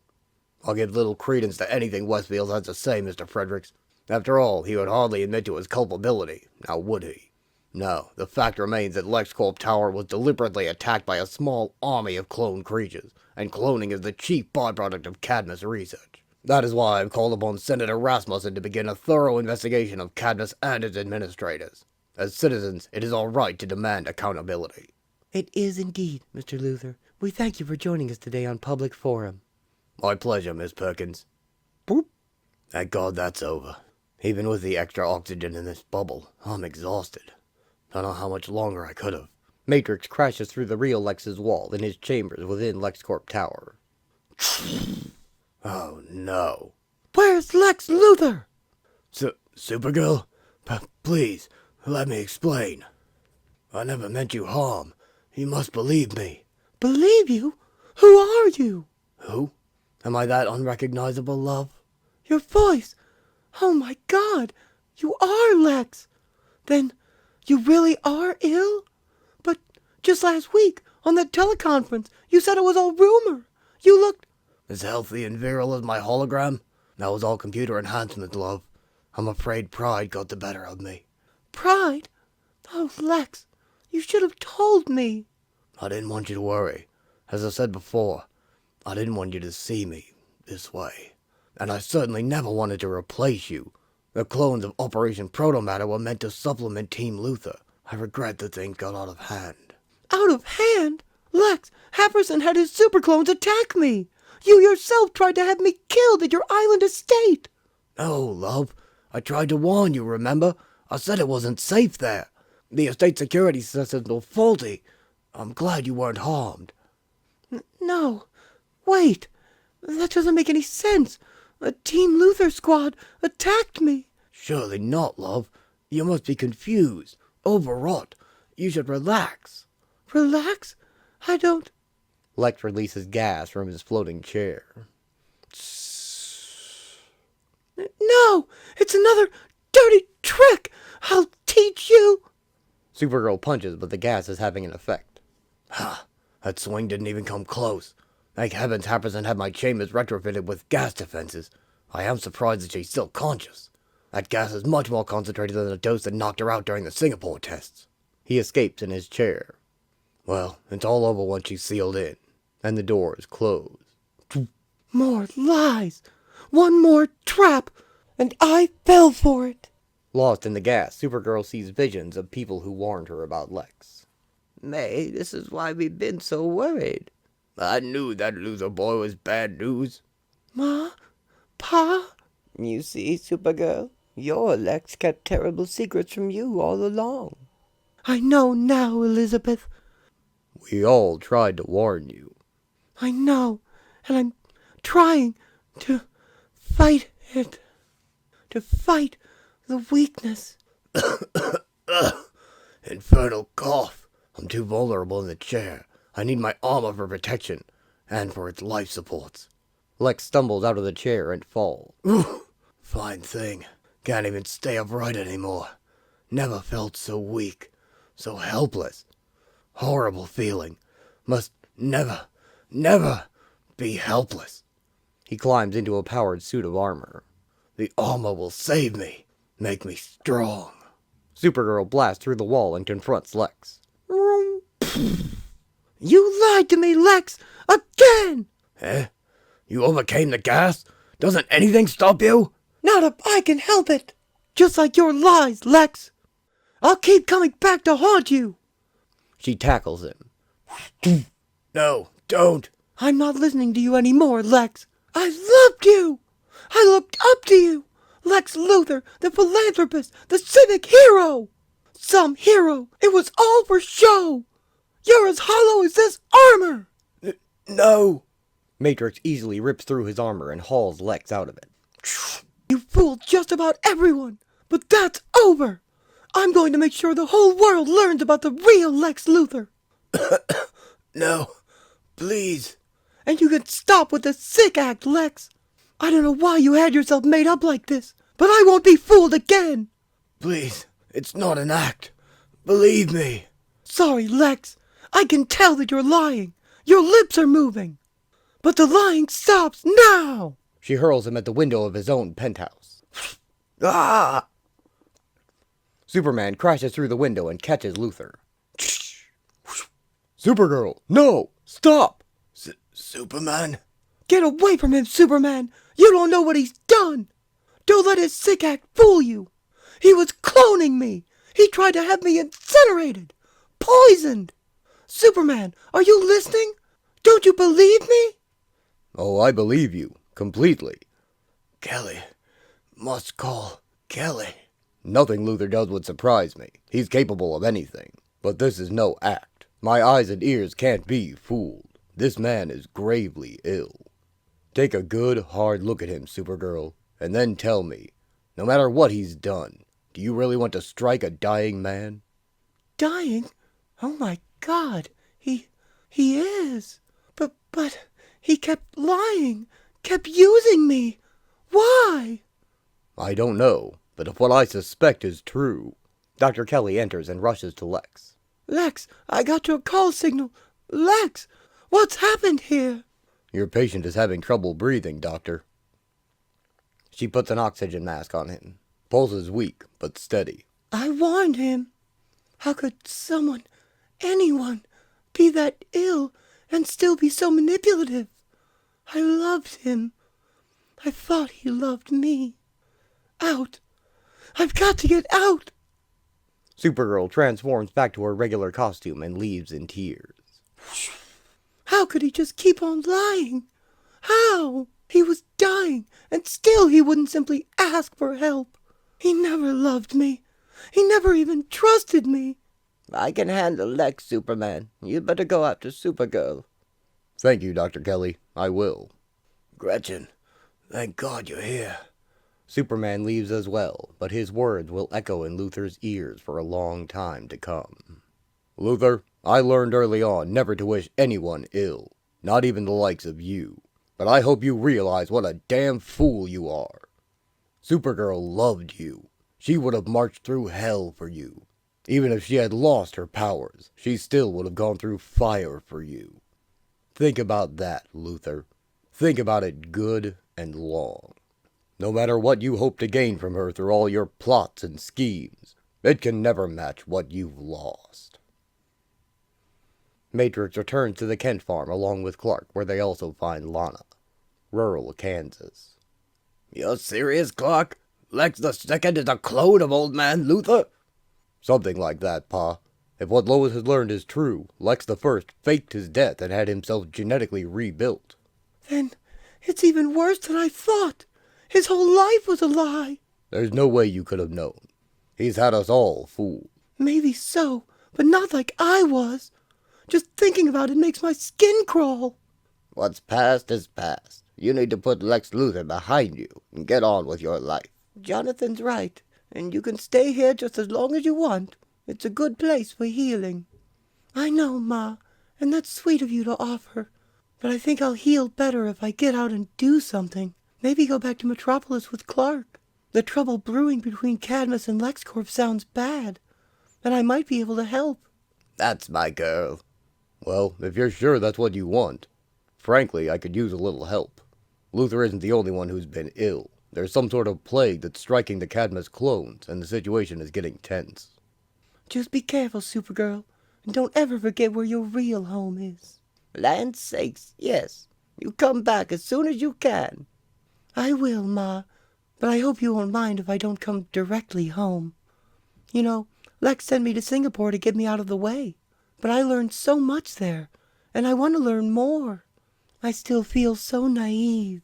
I'll give little credence to anything Westfield has to say, Mr. Fredericks. After all, he would hardly admit to his culpability, now would he? No, the fact remains that LexCorp Tower was deliberately attacked by a small army of cloned creatures, and cloning is the chief byproduct of Cadmus research. That is why I've called upon Senator Rasmussen to begin a thorough investigation of Cadmus and its administrators. As citizens, it is our right to demand accountability. It is indeed, Mr. Luthor. We thank you for joining us today on Public Forum. My pleasure, Miss Perkins. Boop. Thank God that's over. Even with the extra oxygen in this bubble, I'm exhausted. Don't know how much longer I could have. Matrix crashes through the real Lex's wall in his chambers within LexCorp Tower. Oh no. Where's Lex Luthor? Supergirl? Please, let me explain. I never meant you harm. You must believe me. Believe you? Who are you? Who? Am I that unrecognizable, love? Your voice. Oh my God. You are Lex. Then you really are ill? But just last week, on that teleconference, you said it was all rumor. You looked... As healthy and virile as my hologram? That was all computer enhancement, love. I'm afraid pride got the better of me. Pride? Oh, Lex, you should have told me. I didn't want you to worry. As I said before, I didn't want you to see me this way. And I certainly never wanted to replace you. The clones of Operation Protomatter were meant to supplement Team Luthor. I regret that things got out of hand. Out of hand? Lex, Happerson had his super clones attack me. You yourself tried to have me killed at your island estate. No, love. I tried to warn you, remember? I said it wasn't safe there. The estate security systems were faulty. I'm glad you weren't harmed. No. Wait. That doesn't make any sense. A Team Luthor squad attacked me. Surely not, love. You must be confused, overwrought. You should relax. Relax? I don't... Lex releases gas from his floating chair. No! It's another dirty trick! I'll teach you! Supergirl punches, but the gas is having an effect. Ha! That swing didn't even come close. Thank heavens Happerson had my chambers retrofitted with gas defenses. I am surprised that she's still conscious. That gas is much more concentrated than the dose that knocked her out during the Singapore tests. He escapes in his chair. Well, it's all over once she's sealed in. And the doors close. More lies! One more trap! And I fell for it! Lost in the gas, Supergirl sees visions of people who warned her about Lex. May, this is why we've been so worried. I knew that loser boy was bad news. Ma? Pa? You see, Supergirl, your Lex kept terrible secrets from you all along. I know now, Elizabeth. We all tried to warn you. I know, and I'm trying to fight it. To fight the weakness. Infernal cough. I'm too vulnerable in the chair. I need my armor for protection, and for its life supports. Lex stumbles out of the chair and falls. Fine thing. Can't even stay upright anymore. Never felt so weak, so helpless. Horrible feeling. Must never be helpless. He climbs into a powered suit of armor. The armor will save me, make me strong. Supergirl blasts through the wall and confronts Lex. You lied to me, Lex! Again! Eh? You overcame the gas? Doesn't anything stop you? Not if I can help it! Just like your lies, Lex! I'll keep coming back to haunt you! She tackles him. No, don't. I'm not listening to you anymore, Lex. I loved you! I looked up to you! Lex Luthor, the philanthropist, the civic hero! Some hero! It was all for show! You're as hollow as this armor! No! Matrix easily rips through his armor and hauls Lex out of it. You fooled just about everyone! But that's over! I'm going to make sure the whole world learns about the real Lex Luthor! No, please. And you can stop with the sick act, Lex! I don't know why you had yourself made up like this, but I won't be fooled again! Please, it's not an act. Believe me. Sorry, Lex. I can tell that you're lying. Your lips are moving. But the lying stops now! She hurls him at the window of his own penthouse. Ah! Superman crashes through the window and catches Luthor. Supergirl, no! Stop! Superman? Get away from him, Superman! You don't know what he's done! Don't let his sick act fool you! He was cloning me! He tried to have me incinerated! Poisoned! Superman, are you listening? Don't you believe me? Oh, I believe you. Completely. Kelly. Must call Kelly. Nothing Luthor does would surprise me. He's capable of anything. But this is no act. My eyes and ears can't be fooled. This man is gravely ill. Take a good, hard look at him, Supergirl, and then tell me, no matter what he's done, do you really want to strike a dying man? Dying? Oh my God, he is. But he kept lying, kept using me. Why? I don't know, but if what I suspect is true... Dr. Kelly enters and rushes to Lex. Lex, I got your call signal. Lex, what's happened here? Your patient is having trouble breathing, Doctor. She puts an oxygen mask on him. Pulse is weak, but steady. I warned him. How could someone, anyone, be that ill and still be so manipulative? I loved him. I thought he loved me. Out. I've got to get out. Supergirl transforms back to her regular costume and leaves in tears. How could he just keep on lying? How? He was dying, and still he wouldn't simply ask for help. He never loved me. He never even trusted me. I can handle Lex, Superman. You'd better go after Supergirl. Thank you, Dr. Kelly. I will. Gretchen, thank God you're here. Superman leaves as well, but his words will echo in Luthor's ears for a long time to come. Luthor, I learned early on never to wish anyone ill, not even the likes of you. But I hope you realize what a damn fool you are. Supergirl loved you. She would have marched through hell for you. Even if she had lost her powers, she still would have gone through fire for you. Think about that, Luthor. Think about it good and long. No matter what you hope to gain from her through all your plots and schemes, it can never match what you've lost. Matrix returns to the Kent farm along with Clark, where they also find Lana. Rural Kansas. You're serious, Clark? Lex the Second is a clone of old man Luthor? Something like that, Pa. If what Lois has learned is true, Lex the First faked his death and had himself genetically rebuilt. Then it's even worse than I thought. His whole life was a lie. There's no way you could have known. He's had us all fooled. Maybe so, but not like I was. Just thinking about it makes my skin crawl. What's past is past. You need to put Lex Luthor behind you and get on with your life. Jonathan's right, and you can stay here just as long as you want. It's a good place for healing. I know, Ma, and that's sweet of you to offer. But I think I'll heal better if I get out and do something. Maybe go back to Metropolis with Clark. The trouble brewing between Cadmus and LexCorp sounds bad, and I might be able to help. That's my girl. Well, if you're sure that's what you want. Frankly, I could use a little help. Luthor isn't the only one who's been ill. There's some sort of plague that's striking the Cadmus clones, and the situation is getting tense. Just be careful, Supergirl, and don't ever forget where your real home is. Land's sakes, yes. You come back as soon as you can. I will, Ma, but I hope you won't mind if I don't come directly home. You know, Lex sent me to Singapore to get me out of the way, but I learned so much there, and I want to learn more. I still feel so naive.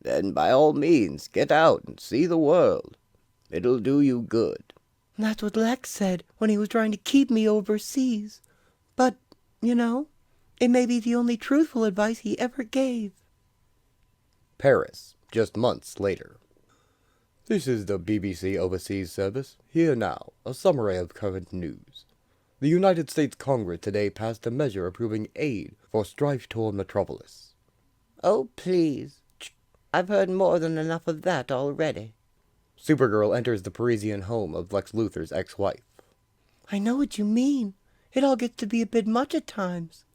Then by all means, get out and see the world. It'll do you good. That's what Lex said when he was trying to keep me overseas. But, you know, it may be the only truthful advice he ever gave. Paris, just months later. This is the BBC Overseas Service. Here now, a summary of current news. The United States Congress today passed a measure approving aid for strife-torn Metropolis. Oh, please. I've heard more than enough of that already. Supergirl enters the Parisian home of Lex Luthor's ex-wife. I know what you mean. It all gets to be a bit much at times.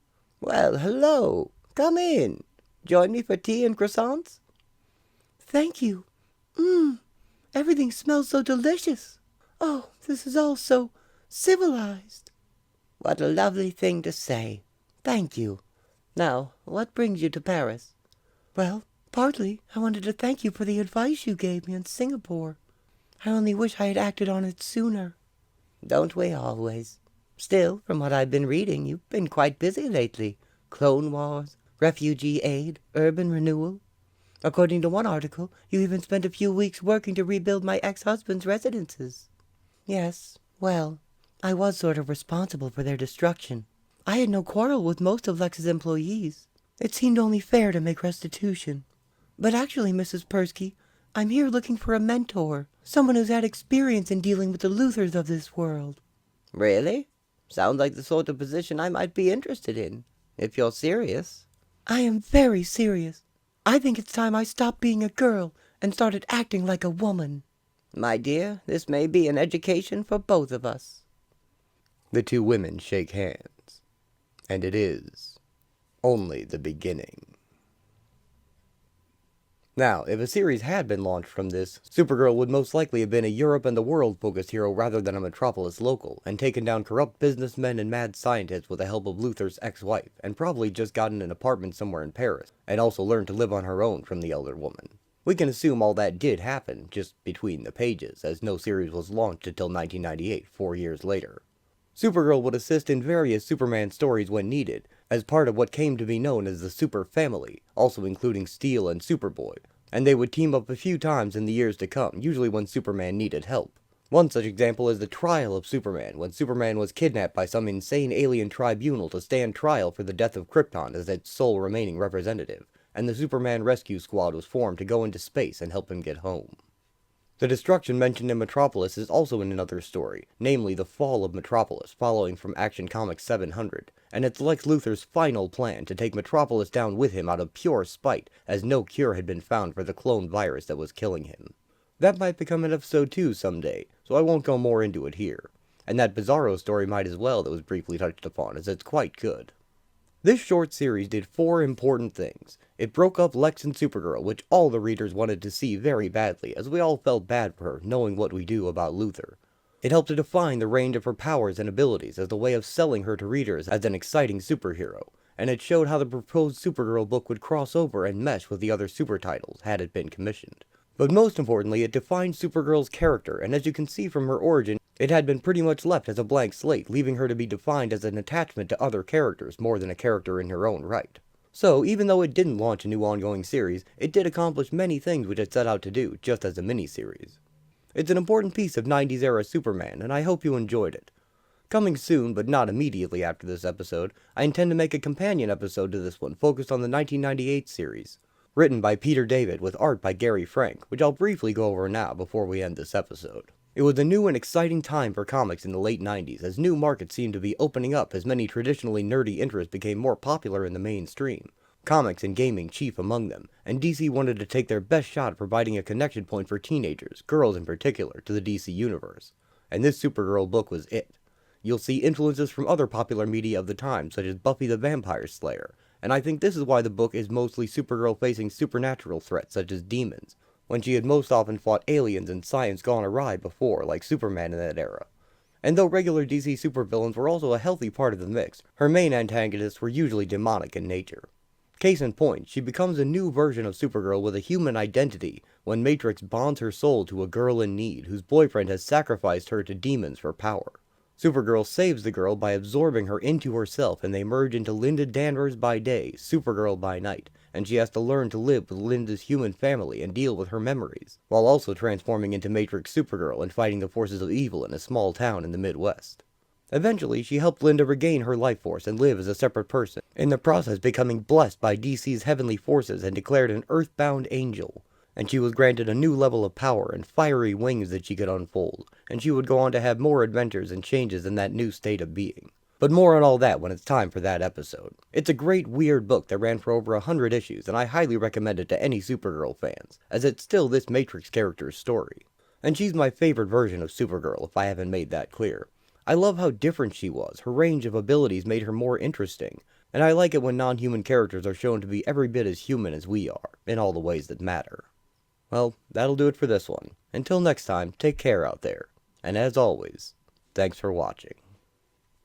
Well, hello. Come in. Join me for tea and croissants? Thank you. Everything smells so delicious. Oh, this is all so civilized. What a lovely thing to say. Thank you. Now, what brings you to Paris? Well, partly I wanted to thank you for the advice you gave me in Singapore. I only wish I had acted on it sooner. Don't we always? Still, from what I've been reading, you've been quite busy lately. Clone Wars, refugee aid, urban renewal. According to one article, you even spent a few weeks working to rebuild my ex-husband's residences. Yes, well, I was sort of responsible for their destruction. I had no quarrel with most of Lex's employees. It seemed only fair to make restitution. But actually, Mrs. Persky, I'm here looking for a mentor, someone who's had experience in dealing with the Luthors of this world. Really? Sounds like the sort of position I might be interested in, if you're serious. I am very serious. I think it's time I stopped being a girl and started acting like a woman. My dear, this may be an education for both of us. The two women shake hands. And it is only the beginning. Now, if a series had been launched from this, Supergirl would most likely have been a Europe and the world focused hero rather than a Metropolis local, and taken down corrupt businessmen and mad scientists with the help of Luthor's ex-wife, and probably just gotten an apartment somewhere in Paris, and also learned to live on her own from the elder woman. We can assume all that did happen, just between the pages, as no series was launched until 1998, 4 years later. Supergirl would assist in various Superman stories when needed, as part of what came to be known as the Super Family, also including Steel and Superboy, and they would team up a few times in the years to come, usually when Superman needed help. One such example is the trial of Superman, when Superman was kidnapped by some insane alien tribunal to stand trial for the death of Krypton as its sole remaining representative, and the Superman Rescue Squad was formed to go into space and help him get home. The destruction mentioned in Metropolis is also in another story, namely the fall of Metropolis, following from Action Comics 700, and it's Lex Luthor's final plan to take Metropolis down with him out of pure spite, as no cure had been found for the clone virus that was killing him. That might become an episode 2 someday, so I won't go more into it here. And that Bizarro story might as well that was briefly touched upon, as it's quite good. This short series did 4 important things. It broke up Lex and Supergirl, which all the readers wanted to see very badly, as we all felt bad for her, knowing what we do about Luthor. It helped to define the range of her powers and abilities as a way of selling her to readers as an exciting superhero, and it showed how the proposed Supergirl book would cross over and mesh with the other super titles, had it been commissioned. But most importantly, it defined Supergirl's character, and as you can see from her origin, it had been pretty much left as a blank slate, leaving her to be defined as an attachment to other characters more than a character in her own right. So, even though it didn't launch a new ongoing series, it did accomplish many things which it set out to do, just as a miniseries. It's an important piece of 90s era Superman, and I hope you enjoyed it. Coming soon, but not immediately after this episode, I intend to make a companion episode to this one focused on the 1998 series. Written by Peter David with art by Gary Frank, which I'll briefly go over now before we end this episode. It was a new and exciting time for comics in the late 90s, as new markets seemed to be opening up as many traditionally nerdy interests became more popular in the mainstream. Comics and gaming chief among them, and DC wanted to take their best shot at providing a connection point for teenagers, girls in particular, to the DC universe. And this Supergirl book was it. You'll see influences from other popular media of the time, such as Buffy the Vampire Slayer, and I think this is why the book is mostly Supergirl facing supernatural threats such as demons, when she had most often fought aliens and science gone awry before, like Superman in that era. And though regular DC supervillains were also a healthy part of the mix, her main antagonists were usually demonic in nature. Case in point, she becomes a new version of Supergirl with a human identity when Matrix bonds her soul to a girl in need whose boyfriend has sacrificed her to demons for power. Supergirl saves the girl by absorbing her into herself, and they merge into Linda Danvers by day, Supergirl by night, and she has to learn to live with Linda's human family and deal with her memories, while also transforming into Matrix Supergirl and fighting the forces of evil in a small town in the Midwest. Eventually, she helped Linda regain her life force and live as a separate person, in the process becoming blessed by DC's heavenly forces and declared an earthbound angel. And she was granted a new level of power and fiery wings that she could unfold, and she would go on to have more adventures and changes in that new state of being. But more on all that when it's time for that episode. It's a great weird book that ran for over 100 issues, and I highly recommend it to any Supergirl fans, as it's still this Matrix character's story. And she's my favorite version of Supergirl, if I haven't made that clear. I love how different she was, her range of abilities made her more interesting, and I like it when non-human characters are shown to be every bit as human as we are, in all the ways that matter. Well, that'll do it for this one. Until next time, take care out there. And as always, thanks for watching.